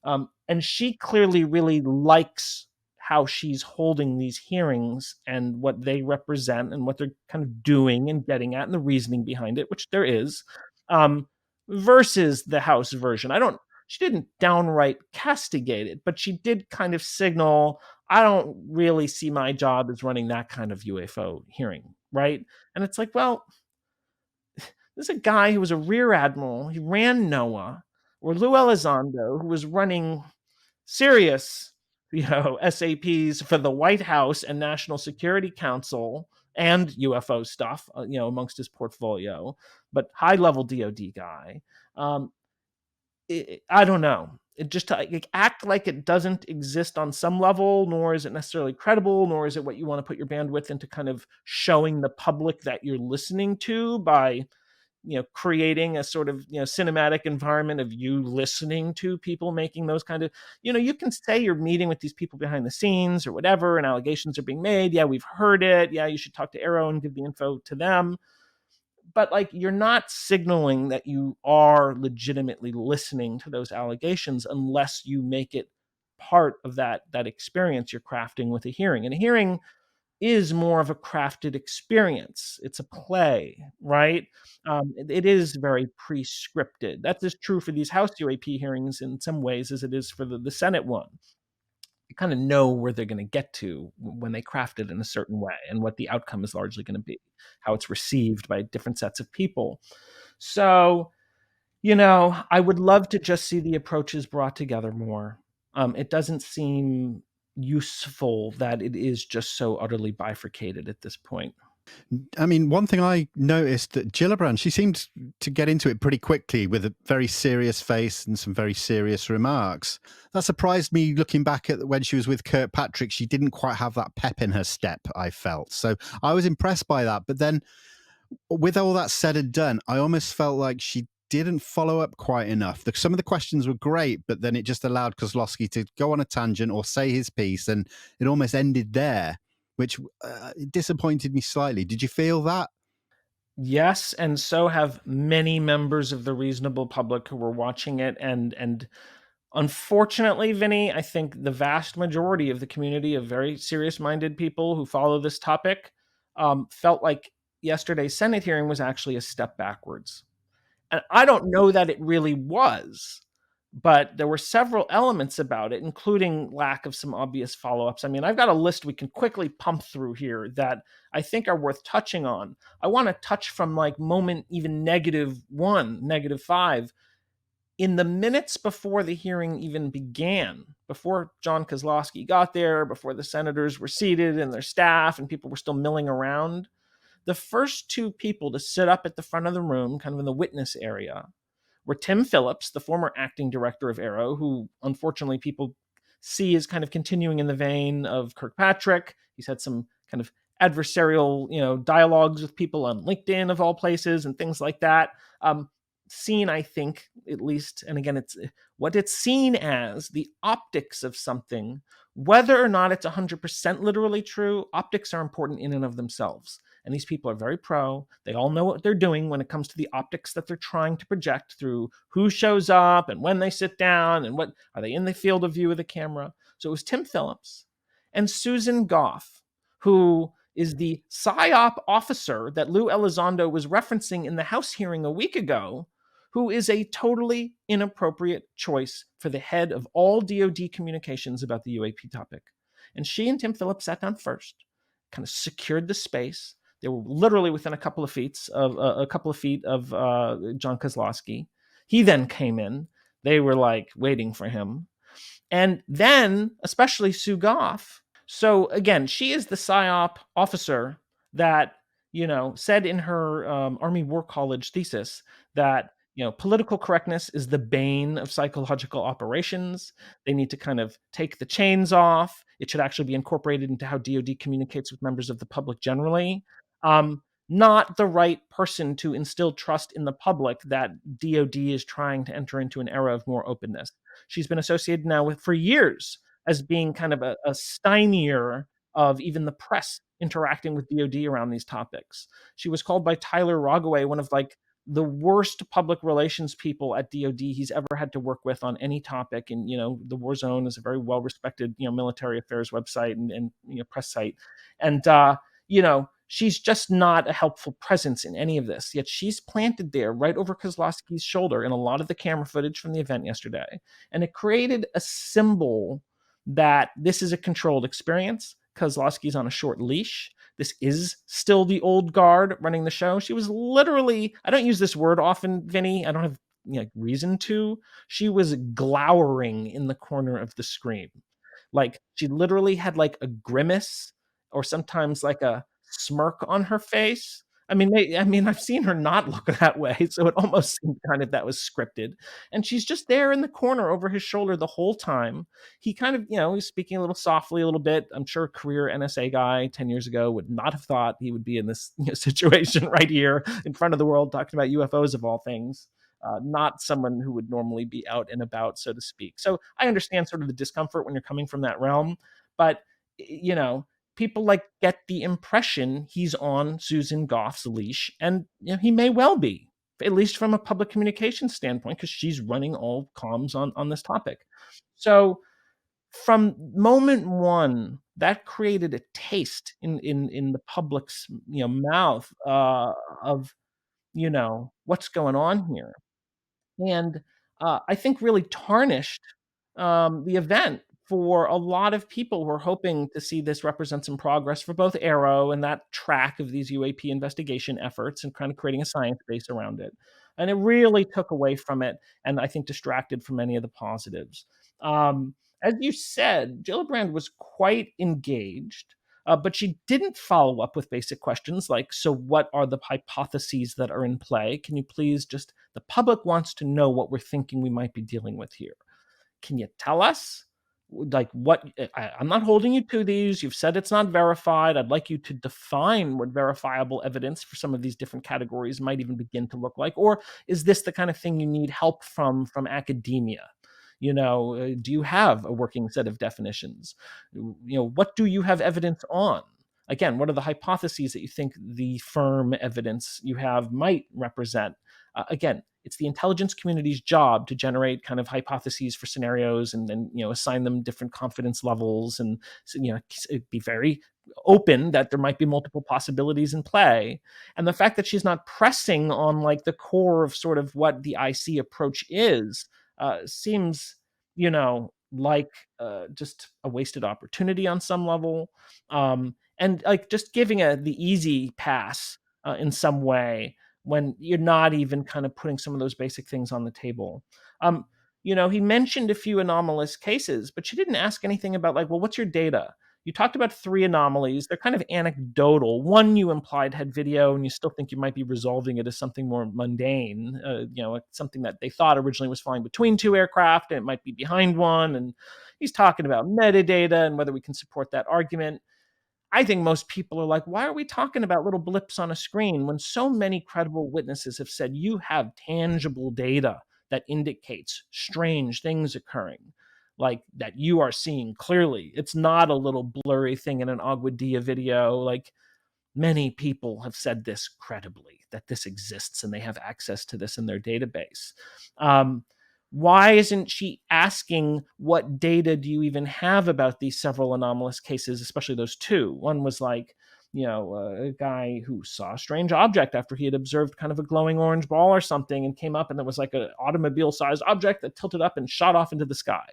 And she clearly really likes how she's holding these hearings and what they represent and what they're kind of doing and getting at and the reasoning behind it, which there is, versus the House version. She didn't downright castigate it, but she did kind of signal, I don't really see my job as running that kind of UFO hearing, right? And it's like, well, there's a guy who was a rear admiral. He ran NOAA, or Lou Elizondo, who was running serious, SAPs for the White House and National Security Council and UFO stuff, amongst his portfolio, but high-level DoD guy. I don't know. It just act like it doesn't exist on some level, nor is it necessarily credible, nor is it what you want to put your bandwidth into kind of showing the public that you're listening to by, creating a sort of, cinematic environment of you listening to people making those kind of, you can say you're meeting with these people behind the scenes or whatever, and allegations are being made. Yeah, we've heard it. Yeah, you should talk to AARO and give the info to them. But you're not signaling that you are legitimately listening to those allegations unless you make it part of that experience you're crafting with a hearing. And a hearing is more of a crafted experience. It's a play, right? It is very pre-scripted. That's as true for these House UAP hearings in some ways as it is for the Senate one. You kind of know where they're going to get to when they craft it in a certain way and what the outcome is largely going to be, how it's received by different sets of people. So, I would love to just see the approaches brought together more. It doesn't seem useful that it is just so utterly bifurcated at this point. I mean, one thing I noticed that Gillibrand, she seemed to get into it pretty quickly with a very serious face and some very serious remarks. That surprised me looking back at when she was with Kirkpatrick. She didn't quite have that pep in her step, I felt. So I was impressed by that. But then with all that said and done, I almost felt like she didn't follow up quite enough. Some of the questions were great, but then it just allowed Kosloski to go on a tangent or say his piece, and it almost ended there. which disappointed me slightly. Did you feel that? Yes, and so have many members of the reasonable public who were watching it, and unfortunately, Vinny, I think the vast majority of the community of very serious-minded people who follow this topic felt like yesterday's Senate hearing was actually a step backwards. And I don't know that it really was, but there were several elements about it, including lack of some obvious follow-ups. I mean, I've got a list we can quickly pump through here that I think are worth touching on. I want to touch from like moment even -1, -5. In the minutes before the hearing even began, before Jon Kosloski got there, before the senators were seated and their staff and people were still milling around, the first two people to sit up at the front of the room, kind of in the witness area, were Tim Phillips, the former acting director of AARO, who unfortunately people see as kind of continuing in the vein of Kirkpatrick. He's had some kind of adversarial, dialogues with people on LinkedIn of all places and things like that. Seen, I think, at least, and again, it's what it's seen as the optics of something, whether or not it's 100% literally true. Optics are important in and of themselves. And these people are very pro. They all know what they're doing when it comes to the optics that they're trying to project through who shows up and when they sit down and what are they in the field of view of the camera. So it was Tim Phillips and Susan Goff, who is the PSYOP officer that Lou Elizondo was referencing in the House hearing a week ago, who is a totally inappropriate choice for the head of all DoD communications about the UAP topic. And she and Tim Phillips sat down first, kind of secured the space. They were literally within a couple of feet of Jon Kosloski. He then came in. They were like waiting for him. And then, especially Sue Goff. So again, she is the PSYOP officer that, said in her Army War College thesis that, political correctness is the bane of psychological operations. They need to kind of take the chains off. It should actually be incorporated into how DoD communicates with members of the public generally. Not the right person to instill trust in the public that DoD is trying to enter into an era of more openness. She's been associated now with for years as being kind of a stymier of even the press interacting with DoD around these topics. She was called by Tyler Rogaway one of like the worst public relations people at DoD he's ever had to work with on any topic. And the War Zone is a very well respected military affairs website and press site, and she's just not a helpful presence in any of this. Yet she's planted there right over Kozlowski's shoulder in a lot of the camera footage from the event yesterday. And it created a symbol that this is a controlled experience. Kozlowski's on a short leash. This is still the old guard running the show. She was literally, I don't use this word often, Vinny. I don't have reason to. She was glowering in the corner of the screen. Like she literally had like a grimace or sometimes like a smirk on her face. I mean, I've seen her not look that way, so it almost seemed kind of that was scripted. And she's just there in the corner over his shoulder the whole time. He kind of, he's speaking a little softly, a little bit. I'm sure a career NSA guy 10 years ago would not have thought he would be in this situation right here in front of the world talking about UFOs of all things. Not someone who would normally be out and about, so to speak. So I understand sort of the discomfort when you're coming from that realm, but people like get the impression he's on Susan Goff's leash, and he may well be, at least from a public communication standpoint, because she's running all comms on this topic. So from moment one, that created a taste in the public's mouth of what's going on here, and I think really tarnished the event for a lot of people who are hoping to see this represent some progress for both AARO and that track of these UAP investigation efforts and kind of creating a science base around it. And it really took away from it and I think distracted from many of the positives. As you said, Gillibrand was quite engaged. But she didn't follow up with basic questions like, so what are the hypotheses that are in play? Can you please just, the public wants to know what we're thinking we might be dealing with here. Can you tell us? Like what, I'm not holding you to these. You've said it's not verified. I'd like you to define what verifiable evidence for some of these different categories might even begin to look like. Or is this the kind of thing you need help from academia? Do you have a working set of definitions? What do you have evidence on? Again, what are the hypotheses that you think the firm evidence you have might represent? Again, it's the intelligence community's job to generate kind of hypotheses for scenarios and then assign them different confidence levels and be very open that there might be multiple possibilities in play. And the fact that she's not pressing on like the core of sort of what the IC approach is seems, like just a wasted opportunity on some level. And like just giving the easy pass in some way when you're not even kind of putting some of those basic things on the table. Um, he mentioned a few anomalous cases, but she didn't ask anything about like, well, what's your data? You talked about 3 anomalies. They're kind of anecdotal. One you implied had video, and you still think you might be resolving it as something more mundane, something that they thought originally was flying between 2 aircraft, and it might be behind one. And he's talking about metadata and whether we can support that argument. I think most people are like, why are we talking about little blips on a screen when so many credible witnesses have said you have tangible data that indicates strange things occurring, like that you are seeing clearly? It's not a little blurry thing in an Aguadilla video. Like, many people have said this credibly, that this exists and they have access to this in their database. Why isn't she asking what data do you even have about these several anomalous cases, especially those 2? One was like, a guy who saw a strange object after he had observed kind of a glowing orange ball or something and came up and there was like an automobile-sized object that tilted up and shot off into the sky.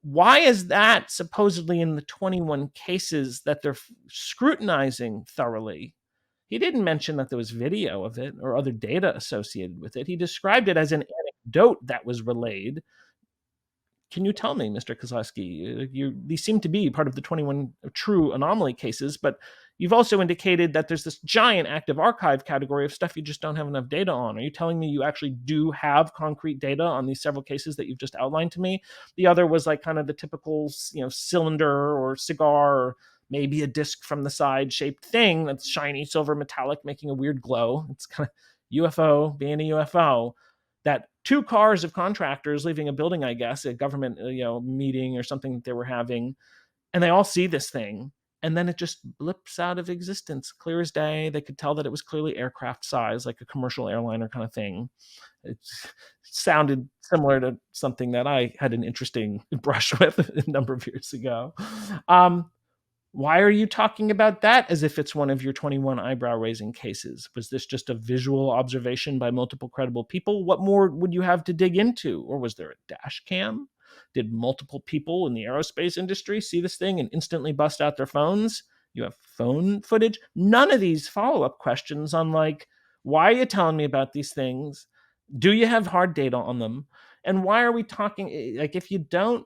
Why is that supposedly in the 21 cases that they're scrutinizing thoroughly? He didn't mention that there was video of it or other data associated with it. He described it as an anecdote that was relayed. Can you tell me, Mr. Kosloski, these seem to be part of the 21 true anomaly cases, but you've also indicated that there's this giant active archive category of stuff you just don't have enough data on. Are you telling me you actually do have concrete data on these several cases that you've just outlined to me? The other was like kind of the typical, cylinder or cigar or maybe a disc from the side shaped thing that's shiny, silver, metallic, making a weird glow. It's kind of UFO being a UFO. That 2 cars of contractors leaving a building, I guess, a government meeting or something that they were having, and they all see this thing, and then it just blips out of existence, clear as day. They could tell that it was clearly aircraft size, like a commercial airliner kind of thing. It sounded similar to something that I had an interesting brush with a number of years ago. Why are you talking about that as if it's one of your 21 eyebrow-raising cases? Was this just a visual observation by multiple credible people? What more would you have to dig into? Or was there a dash cam? Did multiple people in the aerospace industry see this thing and instantly bust out their phones? You have phone footage? None of these follow-up questions on like, why are you telling me about these things? Do you have hard data on them? And why are we talking, like, if you don't,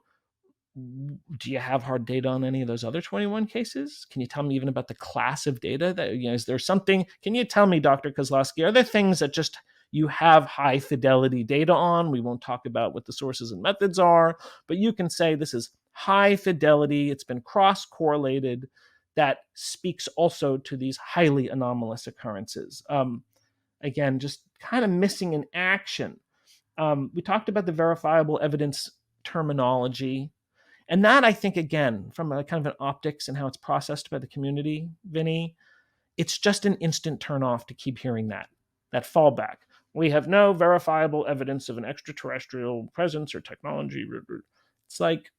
do you have hard data on any of those other 21 cases? Can you tell me even about the class of data that, is there something, can you tell me, Dr. Kosloski, are there things that just you have high fidelity data on? We won't talk about what the sources and methods are, but you can say this is high fidelity. It's been cross correlated. That speaks also to these highly anomalous occurrences. Again, just kind of missing in action. We talked about the verifiable evidence terminology. And that, I think, again, from a kind of an optics and how it's processed by the community, Vinny, it's just an instant turn off to keep hearing that fallback. We have no verifiable evidence of an extraterrestrial presence or technology. It's like,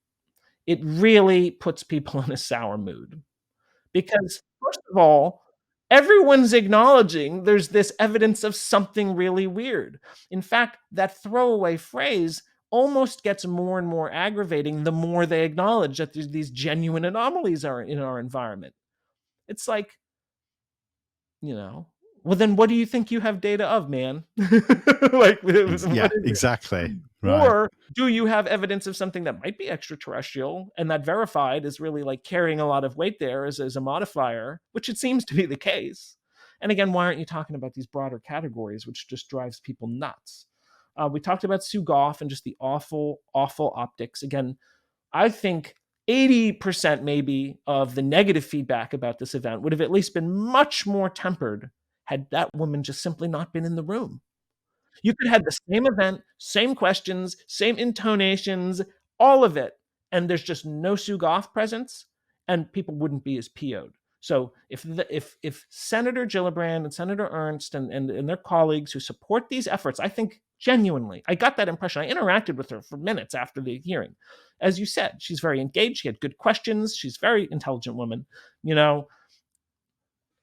it really puts people in a sour mood. Because, first of all, everyone's acknowledging there's this evidence of something really weird. In fact, that throwaway phrase almost gets more and more aggravating the more they acknowledge that there's these genuine anomalies are in our environment. It's like, well, then what do you think you have data of, man? Like, Yeah, exactly. Right. Or do you have evidence of something that might be extraterrestrial and that verified is really like carrying a lot of weight there as a modifier, which it seems to be the case. And again, why aren't you talking about these broader categories, which just drives people nuts? We talked about Sue Goff and just the awful, awful optics. Again, I think 80% maybe of the negative feedback about this event would have at least been much more tempered had that woman just simply not been in the room. You could have the same event, same questions, same intonations, all of it, and there's just no Sue Goff presence, and people wouldn't be as PO'd. So if Senator Gillibrand and Senator Ernst and their colleagues who support these efforts, I think genuinely, I got that impression. I interacted with her for minutes after the hearing. As you said, she's very engaged. She had good questions. She's a very intelligent woman. You know,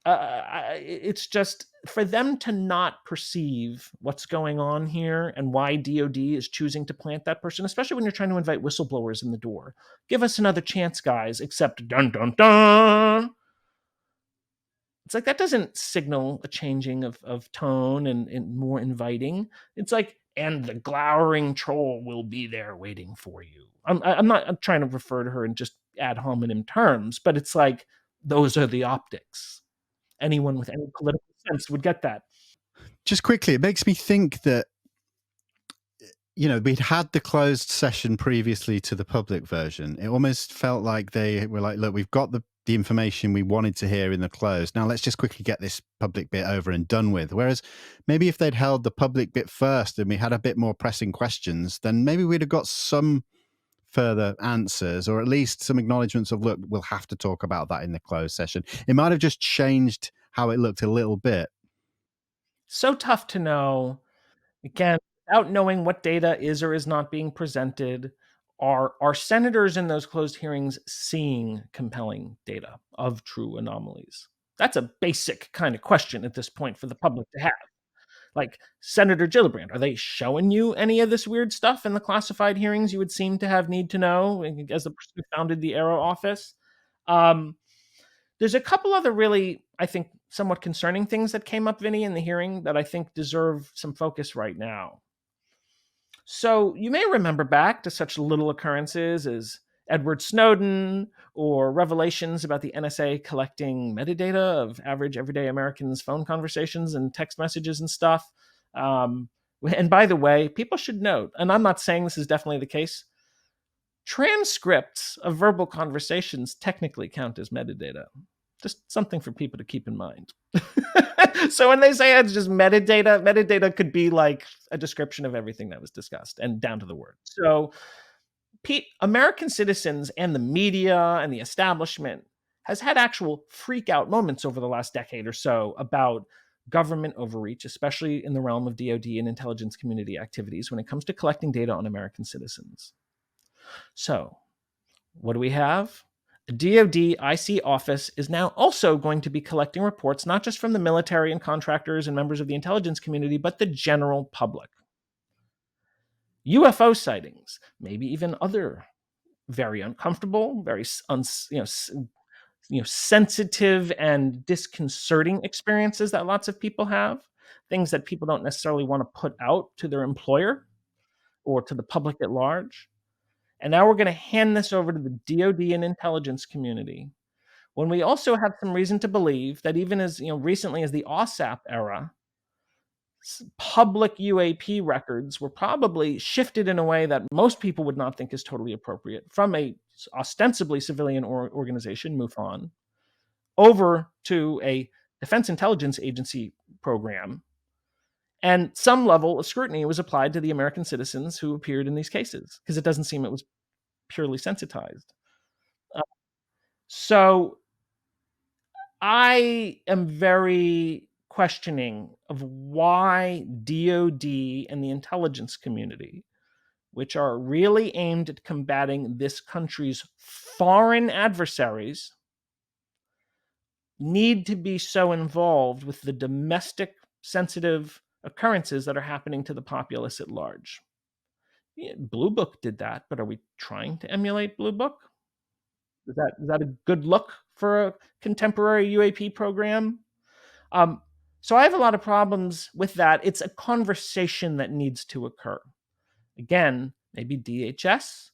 it's just for them to not perceive what's going on here and why DOD is choosing to plant that person, especially when you're trying to invite whistleblowers in the door. Give us another chance, guys, except dun dun dun. It's like that doesn't signal a changing of tone and more inviting. It's like, and the glowering troll will be there waiting for you. I'm trying to refer to her in just ad hominem terms, but it's like those are the optics. Anyone with any political sense would get that. Just quickly, it makes me think that, you know, we'd had the closed session previously to the public version. It almost felt like they were like, look, we've got the information we wanted to hear in the closed. Now let's just quickly get this public bit over and done with. Whereas maybe if they'd held the public bit first and we had a bit more pressing questions, then maybe we'd have got some further answers, or at least some acknowledgements of, look, we'll have to talk about that in the closed session. It might have just changed how it looked a little bit. So tough to know. Again, without knowing what data is or is not being presented, are senators in those closed hearings seeing compelling data of true anomalies? That's a basic kind of question at this point for the public to have. Like, Senator Gillibrand, are they showing you any of this weird stuff in the classified hearings you would seem to have need to know as the person who founded the AARO office? There's a couple other really, I think, somewhat concerning things that came up, Vinny, in the hearing that I think deserve some focus right now. So you may remember back to such little occurrences as Edward Snowden or revelations about the NSA collecting metadata of average everyday Americans' phone conversations and text messages and stuff. And by the way, people should note, and I'm not saying this is definitely the case, transcripts of verbal conversations technically count as metadata. Just something for people to keep in mind. So when they say it's just metadata could be like a description of everything that was discussed and down to the word. So American citizens and the media and the establishment has had actual freak out moments over the last decade or so about government overreach, especially in the realm of DoD and intelligence community activities when it comes to collecting data on American citizens. So what do we have? The DoD IC office is now also going to be collecting reports, not just from the military and contractors and members of the intelligence community, but the general public. UFO sightings, maybe even other very uncomfortable, very sensitive and disconcerting experiences that lots of people have, things that people don't necessarily want to put out to their employer or to the public at large. And now we're going to hand this over to the DoD and intelligence community, when we also have some reason to believe that even as recently as the OSAP era, public UAP records were probably shifted in a way that most people would not think is totally appropriate from a ostensibly civilian organization, MUFON, over to a Defense Intelligence Agency program. And some level of scrutiny was applied to the American citizens who appeared in these cases, because it doesn't seem it was purely sensitized. So I am very questioning of why DoD and the intelligence community, which are really aimed at combating this country's foreign adversaries, need to be so involved with the domestic sensitive occurrences that are happening to the populace at large. Blue Book did that, but are we trying to emulate Blue Book? Is that a good look for a contemporary UAP program? So I have a lot of problems with that. It's a conversation that needs to occur. Again, maybe DHS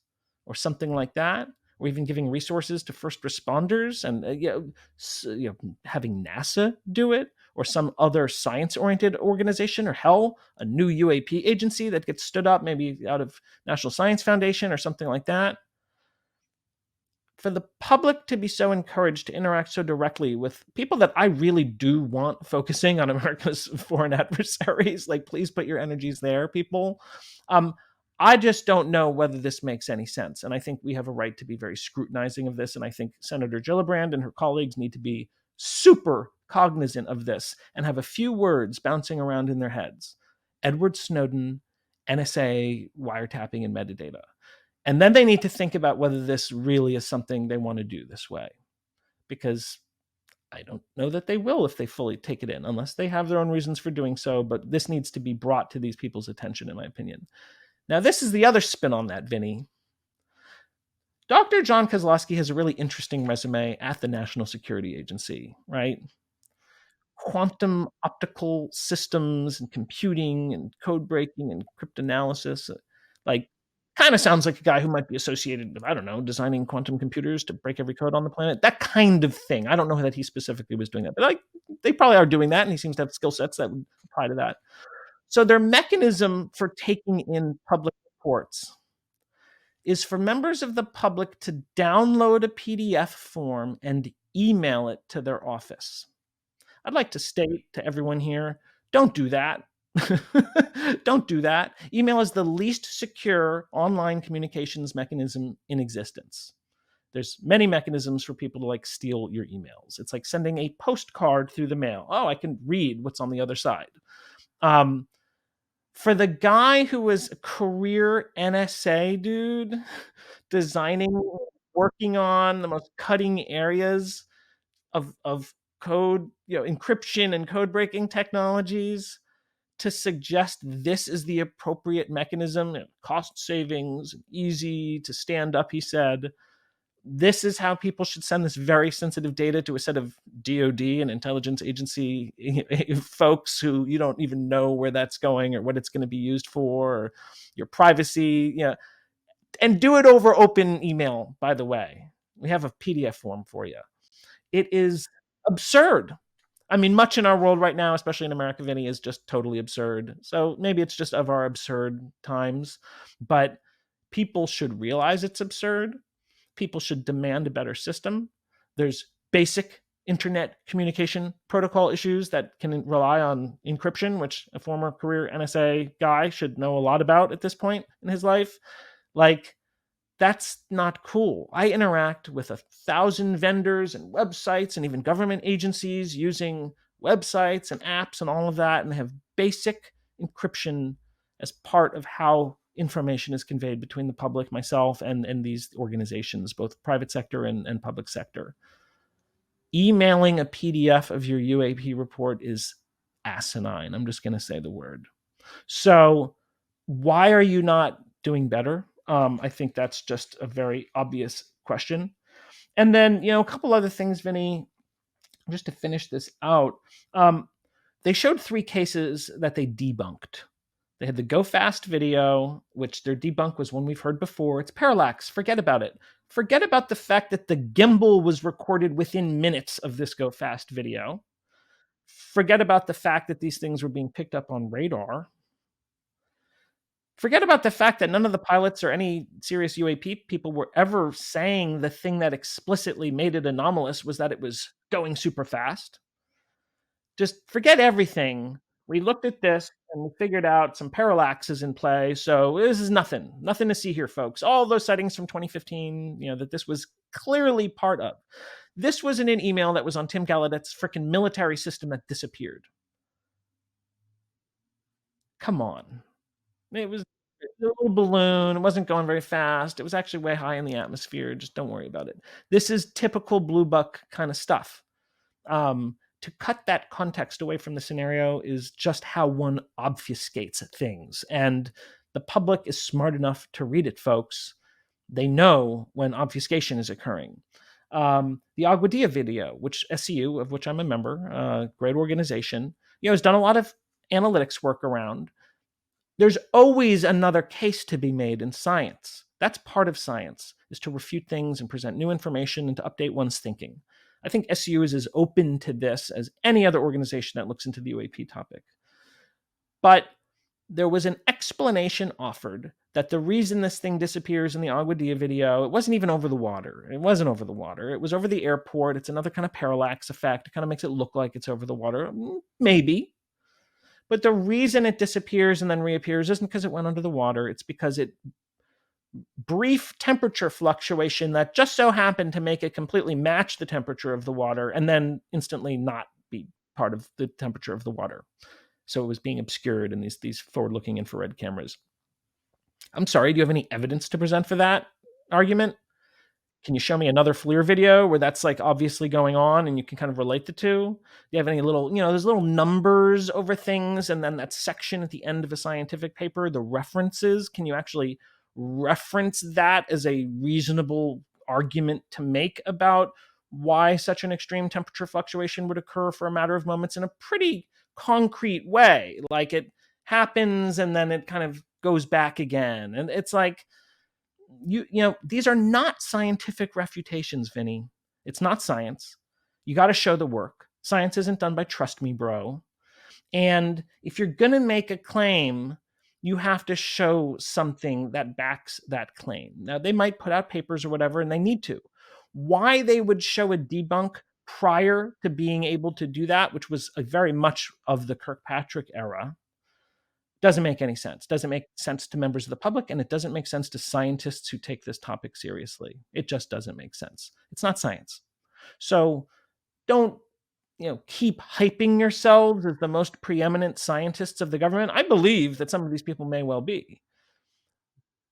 or something like that, or even giving resources to first responders and having NASA do it, or some other science-oriented organization, or hell, a new UAP agency that gets stood up, maybe out of National Science Foundation or something like that. For the public to be so encouraged to interact so directly with people that I really do want focusing on America's foreign adversaries, like, please put your energies there, people. I just don't know whether this makes any sense. And I think we have a right to be very scrutinizing of this. And I think Senator Gillibrand and her colleagues need to be super cognizant of this and have a few words bouncing around in their heads. Edward Snowden, NSA wiretapping and metadata. And then they need to think about whether this really is something they want to do this way, because I don't know that they will if they fully take it in, unless they have their own reasons for doing so. But this needs to be brought to these people's attention, in my opinion. Now, this is the other spin on that, Vinny. Dr. Jon Kosloski has a really interesting resume at the National Security Agency, right? Quantum optical systems and computing and code breaking and cryptanalysis. Like, kind of sounds like a guy who might be associated with, I don't know, designing quantum computers to break every code on the planet. That kind of thing. I don't know that he specifically was doing that, but like, they probably are doing that, and he seems to have skill sets that would apply to that. So their mechanism for taking in public reports is for members of the public to download a PDF form and email it to their office. I'd like to state to everyone here, don't do that. Don't do that. Email is the least secure online communications mechanism in existence. There's many mechanisms for people to like steal your emails. It's like sending a postcard through the mail. Oh, I can read what's on the other side. For the guy who was a career NSA dude, designing, working on the most cutting areas of code, encryption and code breaking technologies, to suggest this is the appropriate mechanism, cost savings, easy to stand up, he said. This is how people should send this very sensitive data to a set of DoD and intelligence agency folks who you don't even know where that's going or what it's going to be used for, or your privacy. And do it over open email, by the way. We have a PDF form for you. It is absurd. I mean, much in our world right now, especially in America, Vinny, is just totally absurd. So maybe it's just of our absurd times, but people should realize it's absurd. People should demand a better system. There's basic internet communication protocol issues that can rely on encryption, which a former career NSA guy should know a lot about at this point in his life. Like, that's not cool. I interact with 1,000 vendors and websites and even government agencies using websites and apps and all of that, and have basic encryption as part of how information is conveyed between the public, myself, and these organizations, both private sector and public sector. Emailing a PDF of your UAP report is asinine. I'm just going to say the word. So why are you not doing better? I think that's just a very obvious question. And then, a couple other things, Vinny, just to finish this out. They showed 3 cases that they debunked. They had the Go Fast video, which their debunk was one we've heard before. It's parallax. Forget about it. Forget about the fact that the gimbal was recorded within minutes of this Go Fast video. Forget about the fact that these things were being picked up on radar. Forget about the fact that none of the pilots or any serious UAP people were ever saying the thing that explicitly made it anomalous was that it was going super fast. Just forget everything. We looked at this and we figured out some parallax is in play. So this is nothing to see here, folks. All those sightings from 2015, that this was clearly part of. This was in an email that was on Tim Gallaudet's freaking military system that disappeared. Come on. It was a little balloon. It wasn't going very fast. It was actually way high in the atmosphere. Just don't worry about it. This is typical blue buck kind of stuff. To cut that context away from the scenario is just how one obfuscates things. And the public is smart enough to read it, folks. They know when obfuscation is occurring. The Aguadilla video, which SCU, of which I'm a member, great organization, has done a lot of analytics work around. There's always another case to be made in science. That's part of science, is to refute things and present new information and to update one's thinking. I think SCU is as open to this as any other organization that looks into the UAP topic. But there was an explanation offered that the reason this thing disappears in the Aguadilla video, it wasn't even over the water. It wasn't over the water. It was over the airport. It's another kind of parallax effect. It kind of makes it look like it's over the water. Maybe. But the reason it disappears and then reappears isn't because it went under the water. It's because it brief temperature fluctuation that just so happened to make it completely match the temperature of the water and then instantly not be part of the temperature of the water. So it was being obscured in these forward-looking infrared cameras. I'm sorry, do you have any evidence to present for that argument? Can you show me another FLIR video where that's like obviously going on and you can kind of relate the two? Do you have any little, there's little numbers over things, and then that section at the end of a scientific paper, the references, can you actually reference that as a reasonable argument to make about why such an extreme temperature fluctuation would occur for a matter of moments in a pretty concrete way? Like it happens and then it kind of goes back again. And it's like, these are not scientific refutations, Vinny. It's not science. You got to show the work. Science isn't done by trust me, bro. And if you're going to make a claim, you have to show something that backs that claim. Now, they might put out papers or whatever, and they need to. Why they would show a debunk prior to being able to do that, which was very much of the Kirkpatrick era, doesn't make any sense. Doesn't make sense to members of the public, and it doesn't make sense to scientists who take this topic seriously. It just doesn't make sense. It's not science. So don't keep hyping yourselves as the most preeminent scientists of the government. I believe that some of these people may well be.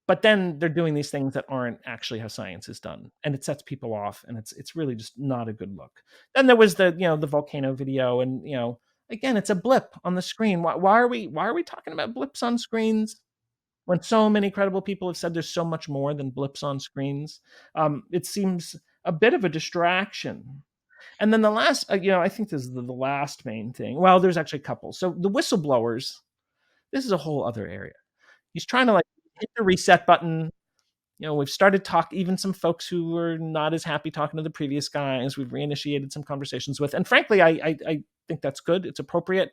But then they're doing these things that aren't actually how science is done, and it sets people off, and it's really just not a good look. Then there was the volcano video, and again, it's a blip on the screen. Why are we talking about blips on screens when so many credible people have said there's so much more than blips on screens? It seems a bit of a distraction. And then the last, I think this is the last main thing. Well, there's actually a couple. So the whistleblowers, this is a whole other area. He's trying to hit the reset button. We've started even some folks who were not as happy talking to the previous guys, we've reinitiated some conversations with. And frankly, I think that's good. It's appropriate.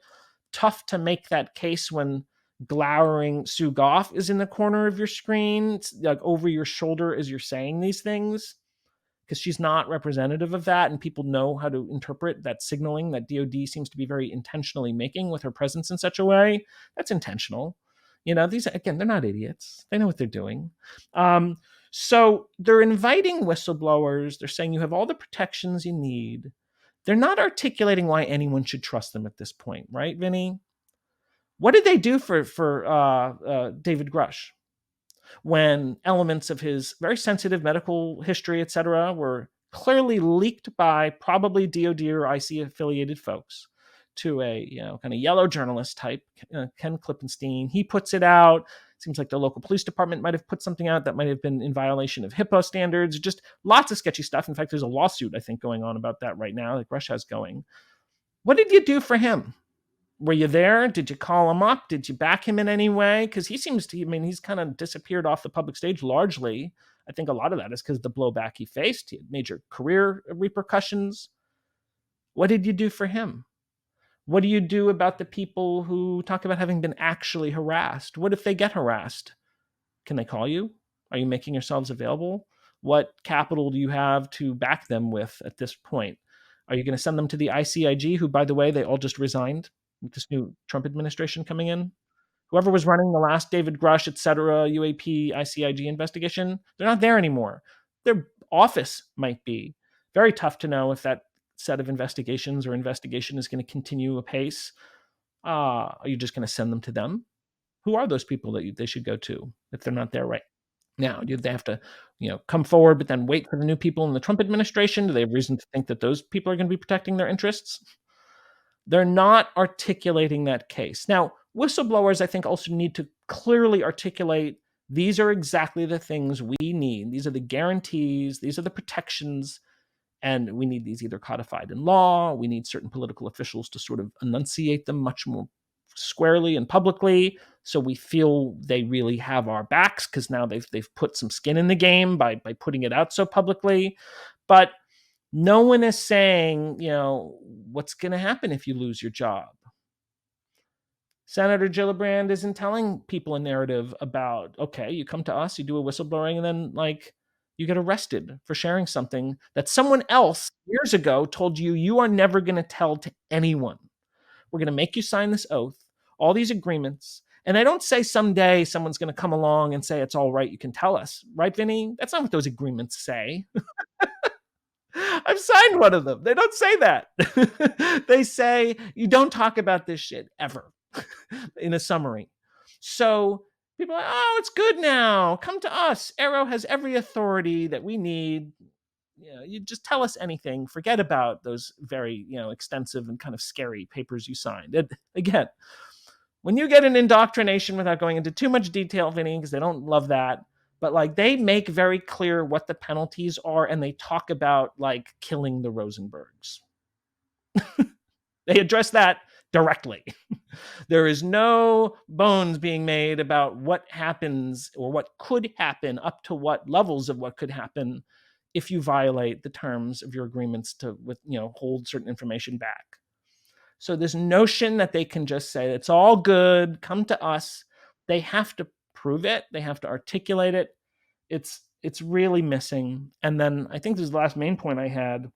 Tough to make that case when glowering Sue Goff is in the corner of your screen, like over your shoulder as you're saying these things, because she's not representative of that, and people know how to interpret that signaling that DoD seems to be very intentionally making with her presence in such a way. That's intentional. These, again, they're not idiots. They know what they're doing. So they're inviting whistleblowers. They're saying you have all the protections you need. They're not articulating why anyone should trust them at this point, right, Vinny? What did they do for David Grush when elements of his very sensitive medical history, et cetera, were clearly leaked by probably DoD or IC affiliated folks to a kind of yellow journalist type, Ken Klippenstein? He puts it out. Seems like the local police department might have put something out that might have been in violation of HIPAA standards. Just lots of sketchy stuff. In fact, there's a lawsuit, I think, going on about that right now that Grush has going. What did you do for him? Were you there? Did you call him up? Did you back him in any way? Because he seems to, he's kind of disappeared off the public stage largely. I think a lot of that is because of the blowback he faced. He had major career repercussions. What did you do for him? What do you do about the people who talk about having been actually harassed? What if they get harassed? Can they call you? Are you making yourselves available? What capital do you have to back them with at this point? Are you going to send them to the ICIG, who, by the way, they all just resigned with this new Trump administration coming in? Whoever was running the last David Grush, et cetera, UAP, ICIG investigation, they're not there anymore. Their office might be. Very tough to know if that set of investigations or investigation is going to continue apace. Are you just going to send them to them? Who are those people that they should go to if they're not there right now? Do they have to, come forward, but then wait for the new people in the Trump administration? Do they have reason to think that those people are going to be protecting their interests? They're not articulating that case. Now, whistleblowers, I think, also need to clearly articulate these are exactly the things we need. These are the guarantees. These are the protections. And we need these either codified in law. We need certain political officials to sort of enunciate them much more squarely and publicly, so we feel they really have our backs, because now they've put some skin in the game by putting it out so publicly. But no one is saying, what's going to happen if you lose your job. Senator Gillibrand isn't telling people a narrative about, okay, you come to us, you do a whistleblowing, and then you get arrested for sharing something that someone else years ago told you are never going to tell to anyone. We're going to make you sign this oath, all these agreements, And I don't say someday someone's going to come along and say, it's all right, you can tell us. Right, Vinny? That's not what those agreements say. I've signed one of them. They don't say that. They say, you don't talk about this shit ever in a summary. So people are like, oh, it's good now. Come to us. AARO has every authority that we need. You just tell us anything. Forget about those very, extensive and kind of scary papers you signed. And again, when you get an indoctrination, without going into too much detail, Vinny, because they don't love that, but like they make very clear what the penalties are, and they talk about like killing the Rosenbergs. They address that directly. There is no bones being made about what happens or what could happen, up to what levels of what could happen if you violate the terms of your agreements to hold certain information back. So this notion that they can just say it's all good, come to us, they have to prove it, they have to articulate it. It's really missing. And then I think this is the last main point I had.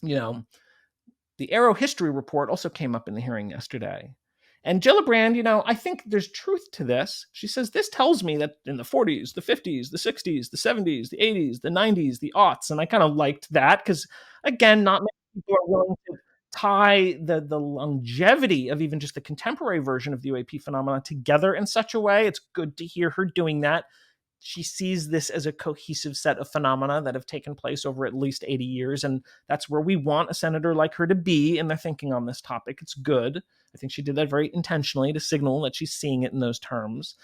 The AARO history report also came up in the hearing yesterday. And Gillibrand, I think there's truth to this. She says, this tells me that in the 40s, the 50s, the 60s, the 70s, the 80s, the 90s, the aughts, and I kind of liked that because, again, not many people are willing to tie the longevity of even just the contemporary version of the UAP phenomena together in such a way. It's good to hear her doing that. She sees this as a cohesive set of phenomena that have taken place over at least 80 years. And that's where we want a senator like her to be in their thinking on this topic. It's good. I think she did that very intentionally to signal that she's seeing it in those terms.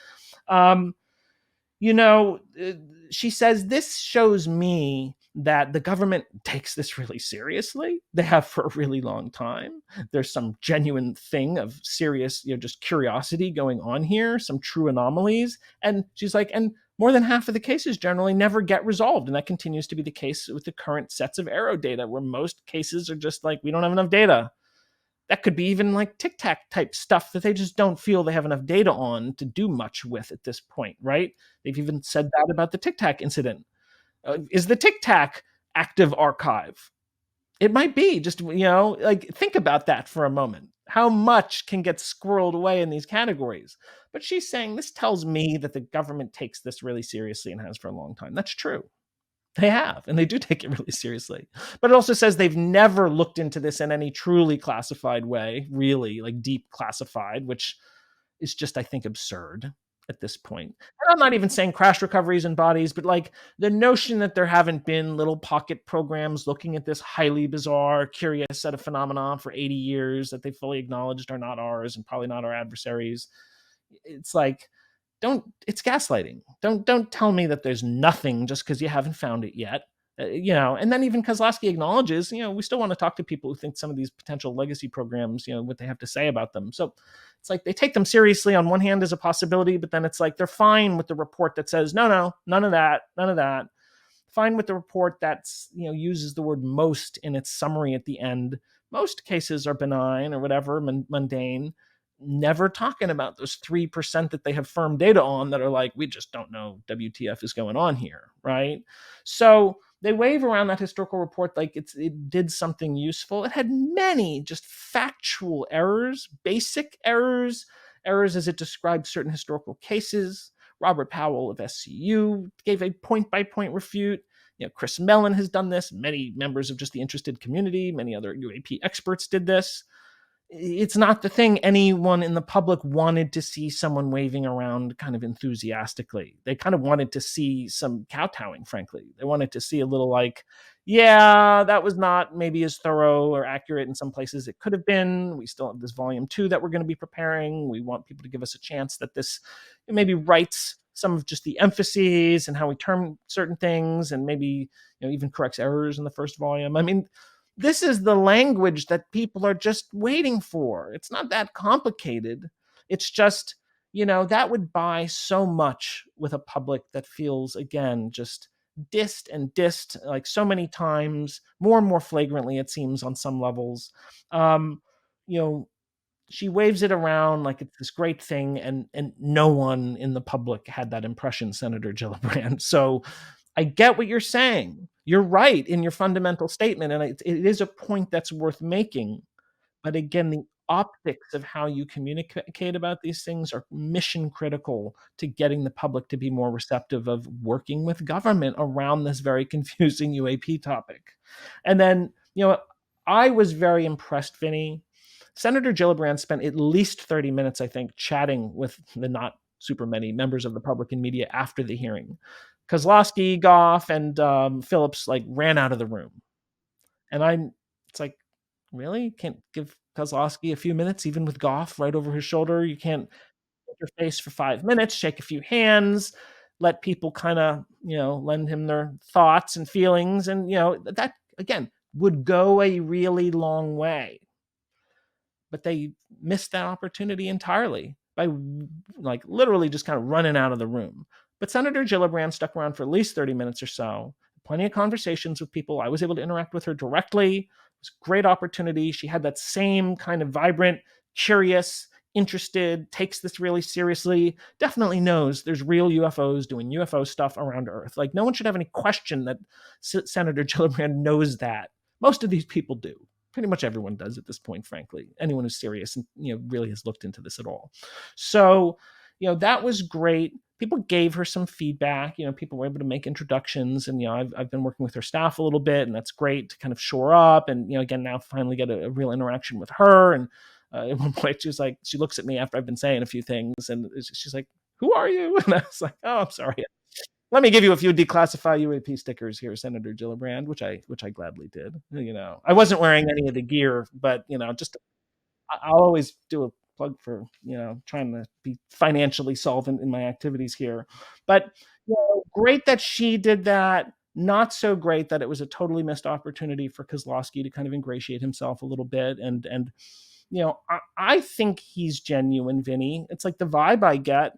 She says, this shows me that the government takes this really seriously. They have for a really long time. There's some genuine thing of serious, just curiosity going on here, some true anomalies. And she's like, and more than half of the cases generally never get resolved. And that continues to be the case with the current sets of AARO data, where most cases are just like, we don't have enough data. That could be even like Tic Tac type stuff that they just don't feel they have enough data on to do much with at this point, right? They've even said that about the Tic Tac incident. Is the Tic Tac active archive? It might be. Just, think about that for a moment. How much can get squirreled away in these categories? But she's saying, this tells me that the government takes this really seriously and has for a long time. That's true. They have, and they do take it really seriously. But it also says they've never looked into this in any truly classified way, really, like deep classified, which is just, I think, absurd at this point. And I'm not even saying crash recoveries and bodies, but like the notion that there haven't been little pocket programs looking at this highly bizarre, curious set of phenomena for 80 years that they fully acknowledged are not ours and probably not our adversaries. It's like, it's gaslighting. Don't tell me that there's nothing just because you haven't found it yet. And then even Kosloski acknowledges, we still want to talk to people who think some of these potential legacy programs, what they have to say about them. So it's like they take them seriously on one hand as a possibility, but then it's like they're fine with the report that says, no, none of that. Fine with the report that's, uses the word most in its summary at the end. Most cases are benign or whatever, mundane. Never talking about those 3% that they have firm data on that are like, we just don't know WTF is going on here, right? So they wave around that historical report like it did something useful. It had many just factual errors, basic errors as it described certain historical cases. Robert Powell of SCU gave a point-by-point refute. Chris Mellon has done this. Many members of just the interested community, many other UAP experts did this. It's not the thing anyone in the public wanted to see someone waving around kind of enthusiastically. They kind of wanted to see some kowtowing, frankly. They wanted to see a little like, yeah, that was not maybe as thorough or accurate in some places it could have been. We still have this volume 2 that we're going to be preparing. We want people to give us a chance that this maybe writes some of just the emphases and how we term certain things, and maybe even corrects errors in the first volume. I mean, this is the language that people are just waiting for. It's not that complicated. It's just, that would buy so much with a public that feels, again, just dissed like so many times, more and more flagrantly, it seems, on some levels. She waves it around like it's this great thing, and no one in the public had that impression, Senator Gillibrand. So I get what you're saying. You're right in your fundamental statement, and it is a point that's worth making. But again, the optics of how you communicate about these things are mission critical to getting the public to be more receptive of working with government around this very confusing UAP topic. And then, I was very impressed, Vinny. Senator Gillibrand spent at least 30 minutes, I think, chatting with the not super many members of the public and media after the hearing. Kosloski, Goff, and Phillips ran out of the room. And it's like, really? Can't give Kozlowski a few minutes, even with Goff right over his shoulder? You can't interface for 5 minutes, shake a few hands, let people kind of, lend him their thoughts and feelings. And, that, again, would go a really long way. But they missed that opportunity entirely by literally just kind of running out of the room. But Senator Gillibrand stuck around for at least 30 minutes or so, plenty of conversations with people. I was able to interact with her directly. It was a great opportunity. She had that same kind of vibrant, curious, interested, takes this really seriously, definitely knows there's real UFOs doing UFO stuff around Earth. No one should have any question that Senator Gillibrand knows that. Most of these people do. Pretty much everyone does at this point, frankly. Anyone who's serious and really has looked into this at all. So, that was great. People gave her some feedback. People were able to make introductions, and I've been working with her staff a little bit, and that's great to kind of shore up. And again, now finally get a real interaction with her. And at one point, she looks at me after I've been saying a few things, and she's like, "Who are you?" And I was like, "Oh, I'm sorry. Let me give you a few declassify UAP stickers here, Senator Gillibrand," which I gladly did. I wasn't wearing any of the gear, but just I'll always do a plug for trying to be financially solvent in my activities here. But great that she did that. Not so great that it was a totally missed opportunity for Kozlowski to kind of ingratiate himself a little bit. And I think he's genuine, Vinny. It's like the vibe I get.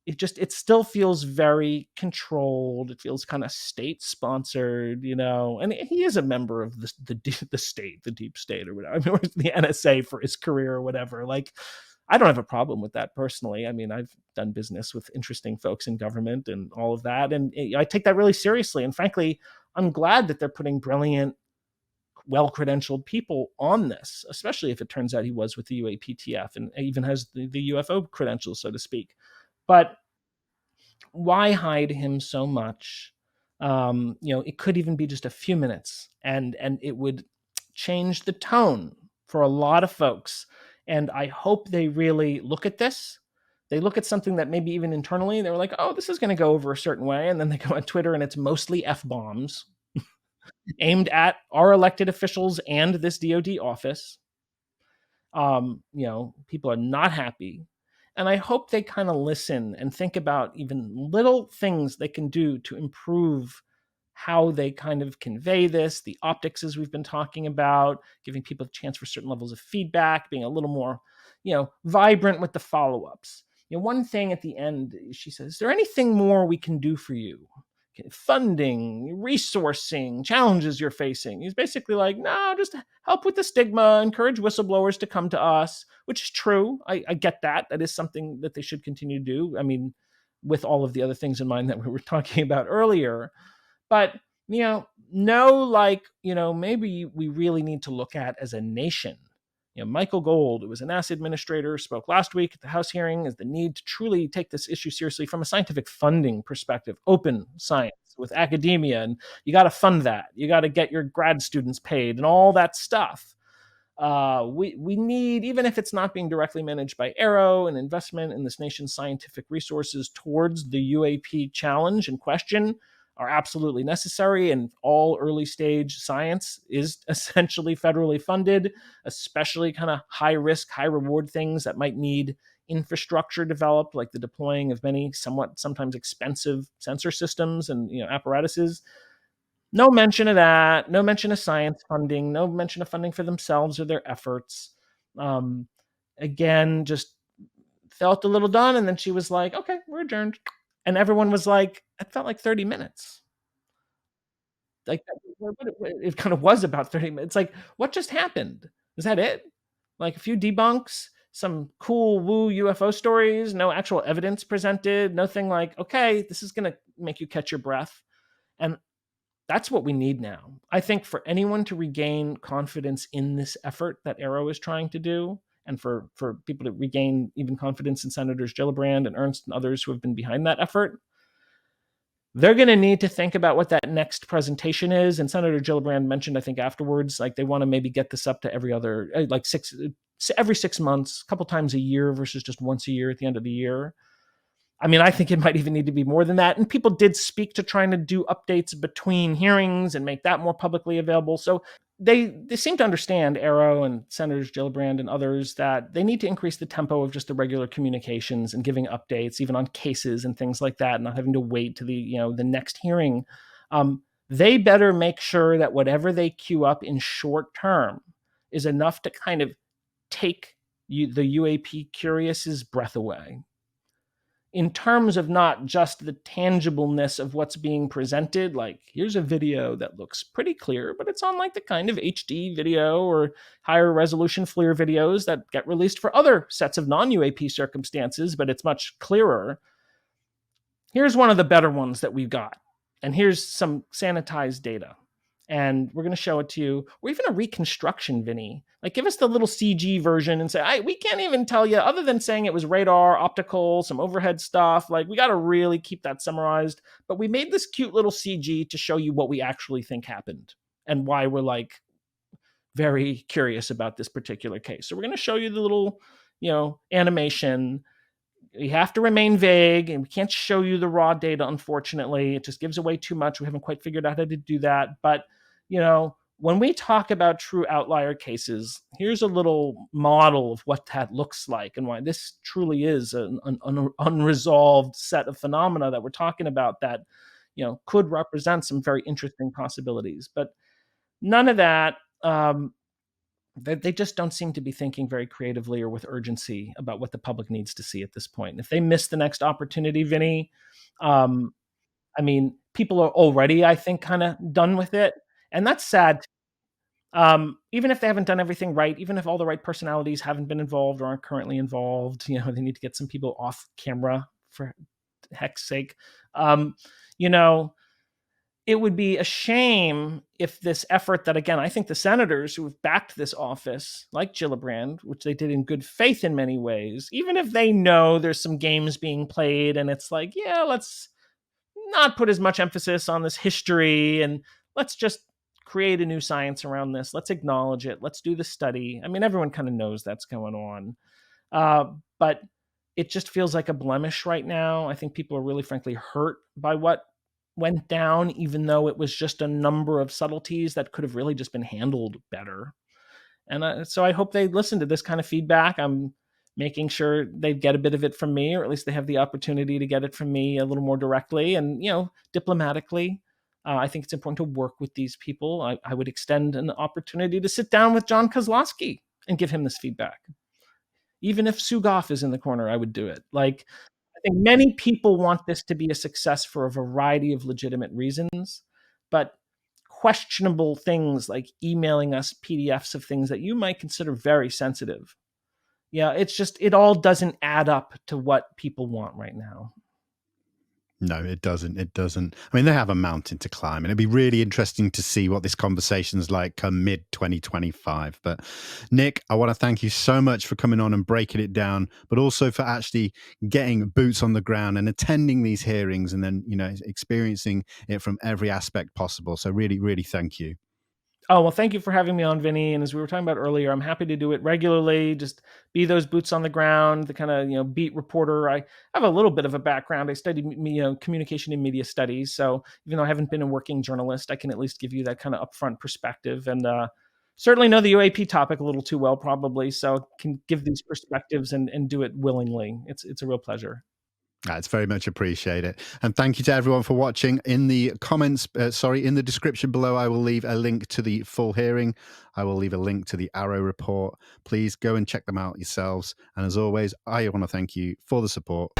It still feels very controlled. It feels kind of state sponsored, and he is a member of the state, the deep state or whatever. I mean, or the NSA for his career or whatever. I don't have a problem with that personally. I mean, I've done business with interesting folks in government and all of that. And I take that really seriously. And frankly, I'm glad that they're putting brilliant, well-credentialed people on this, especially if it turns out he was with the UAPTF and even has the UFO credentials, so to speak. But why hide him so much? It could even be just a few minutes, and it would change the tone for a lot of folks. And I hope they really look at this. They look at something that maybe even internally they're like, "Oh, this is going to go over a certain way," and then they go on Twitter and it's mostly F-bombs aimed at our elected officials and this DoD office. People are not happy. And I hope they kind of listen and think about even little things they can do to improve how they kind of convey this, the optics as we've been talking about, giving people a chance for certain levels of feedback, being a little more, vibrant with the follow-ups. One thing at the end, she says, "Is there anything more we can do for you? Funding, resourcing, challenges you're facing?" He's basically like, "No, just help with the stigma, encourage whistleblowers to come to us," which is true. I get that. That is something that they should continue to do. I mean, with all of the other things in mind that we were talking about earlier. But, maybe we really need to look at as a nation. Michael Gold, who was a NASA administrator, spoke last week at the House hearing as the need to truly take this issue seriously from a scientific funding perspective, open science with academia. And you got to fund that. You got to get your grad students paid and all that stuff. We need, even if it's not being directly managed by AARO, an investment in this nation's scientific resources towards the UAP challenge in question are absolutely necessary. And all early stage science is essentially federally funded, especially kind of high risk, high reward things that might need infrastructure developed, like the deploying of many sometimes expensive sensor systems and apparatuses. No mention of that. No mention of science funding. No mention of funding for themselves or their efforts. Um, Again, just felt a little done. And then she was like, "Okay, we're adjourned." And everyone was like, it felt like 30 minutes. Like, it kind of was about 30 minutes. Like, what just happened? Is that it? Like a few debunks, some cool woo UFO stories, no actual evidence presented, nothing like, okay, this is going to make you catch your breath. And that's what we need now. I think for anyone to regain confidence in this effort that AARO is trying to do, and for people to regain even confidence in Senators Gillibrand and Ernst and others who have been behind that effort, they're going to need to think about what that next presentation is. And Senator Gillibrand mentioned, I think afterwards, like they want to maybe get this up to every 6 months, a couple times a year versus just once a year at the end of the year. I mean, I think it might even need to be more than that. And people did speak to trying to do updates between hearings and make that more publicly available. So they seem to understand, AARO and Senators Gillibrand and others, that they need to increase the tempo of just the regular communications and giving updates, even on cases and things like that, not having to wait to the next hearing. They better make sure that whatever they queue up in short term is enough to kind of take the UAP curious's breath away, in terms of not just the tangibleness of what's being presented. Like, here's a video that looks pretty clear, but it's on like the kind of HD video or higher resolution FLIR videos that get released for other sets of non-UAP circumstances, but it's much clearer. Here's one of the better ones that we've got, and here's some sanitized data, and we're going to show it to you. Or even a reconstruction, Vinny. Like, give us the little CG version and say, we can't even tell you, other than saying it was radar, optical, some overhead stuff. Like, we got to really keep that summarized. But we made this cute little CG to show you what we actually think happened and why we're like very curious about this particular case. So we're going to show you the little, animation. You have to remain vague, and we can't show you the raw data, unfortunately. It just gives away too much. We haven't quite figured out how to do that. But, when we talk about true outlier cases, here's a little model of what that looks like and why this truly is an unresolved set of phenomena that we're talking about that, could represent some very interesting possibilities. But none of that. They just don't seem to be thinking very creatively or with urgency about what the public needs to see at this point. And if they miss the next opportunity, Vinny, I mean, people are already, I think, kind of done with it. And that's sad. Even if they haven't done everything right, even if all the right personalities haven't been involved or aren't currently involved, they need to get some people off camera, for heck's sake. It would be a shame if this effort that, again, I think the senators who have backed this office, like Gillibrand, which they did in good faith in many ways, even if they know there's some games being played and it's like, yeah, let's not put as much emphasis on this history and let's just create a new science around this. Let's acknowledge it. Let's do the study. I mean, everyone kind of knows that's going on. But it just feels like a blemish right now. I think people are really, frankly, hurt by what went down, even though it was just a number of subtleties that could have really just been handled better. And so I hope they listen to this kind of feedback. I'm making sure they get a bit of it from me, or at least they have the opportunity to get it from me a little more directly and, diplomatically. I think it's important to work with these people. I would extend an opportunity to sit down with Jon Kosloski and give him this feedback. Even if Sue Goff is in the corner, I would do it. Like, I think many people want this to be a success for a variety of legitimate reasons, but questionable things like emailing us PDFs of things that you might consider very sensitive. Yeah, it all doesn't add up to what people want right now. No, it doesn't. It doesn't. I mean, they have a mountain to climb, and it'd be really interesting to see what this conversation's like come mid-2025. But Nick, I want to thank you so much for coming on and breaking it down, but also for actually getting boots on the ground and attending these hearings and then, experiencing it from every aspect possible. So really, really thank you. Oh, well, thank you for having me on, Vinny. And as we were talking about earlier, I'm happy to do it regularly, just be those boots on the ground, the kind of, beat reporter. I have a little bit of a background. I studied, communication and media studies. So even though I haven't been a working journalist, I can at least give you that kind of upfront perspective and certainly know the UAP topic a little too well, probably. So can give these perspectives and do it willingly. It's a real pleasure. That's very much appreciated. And thank you to everyone for watching. In the comments, in the description below, I will leave a link to the full hearing. I will leave a link to the AARO report. Please go and check them out yourselves. And as always, I want to thank you for the support.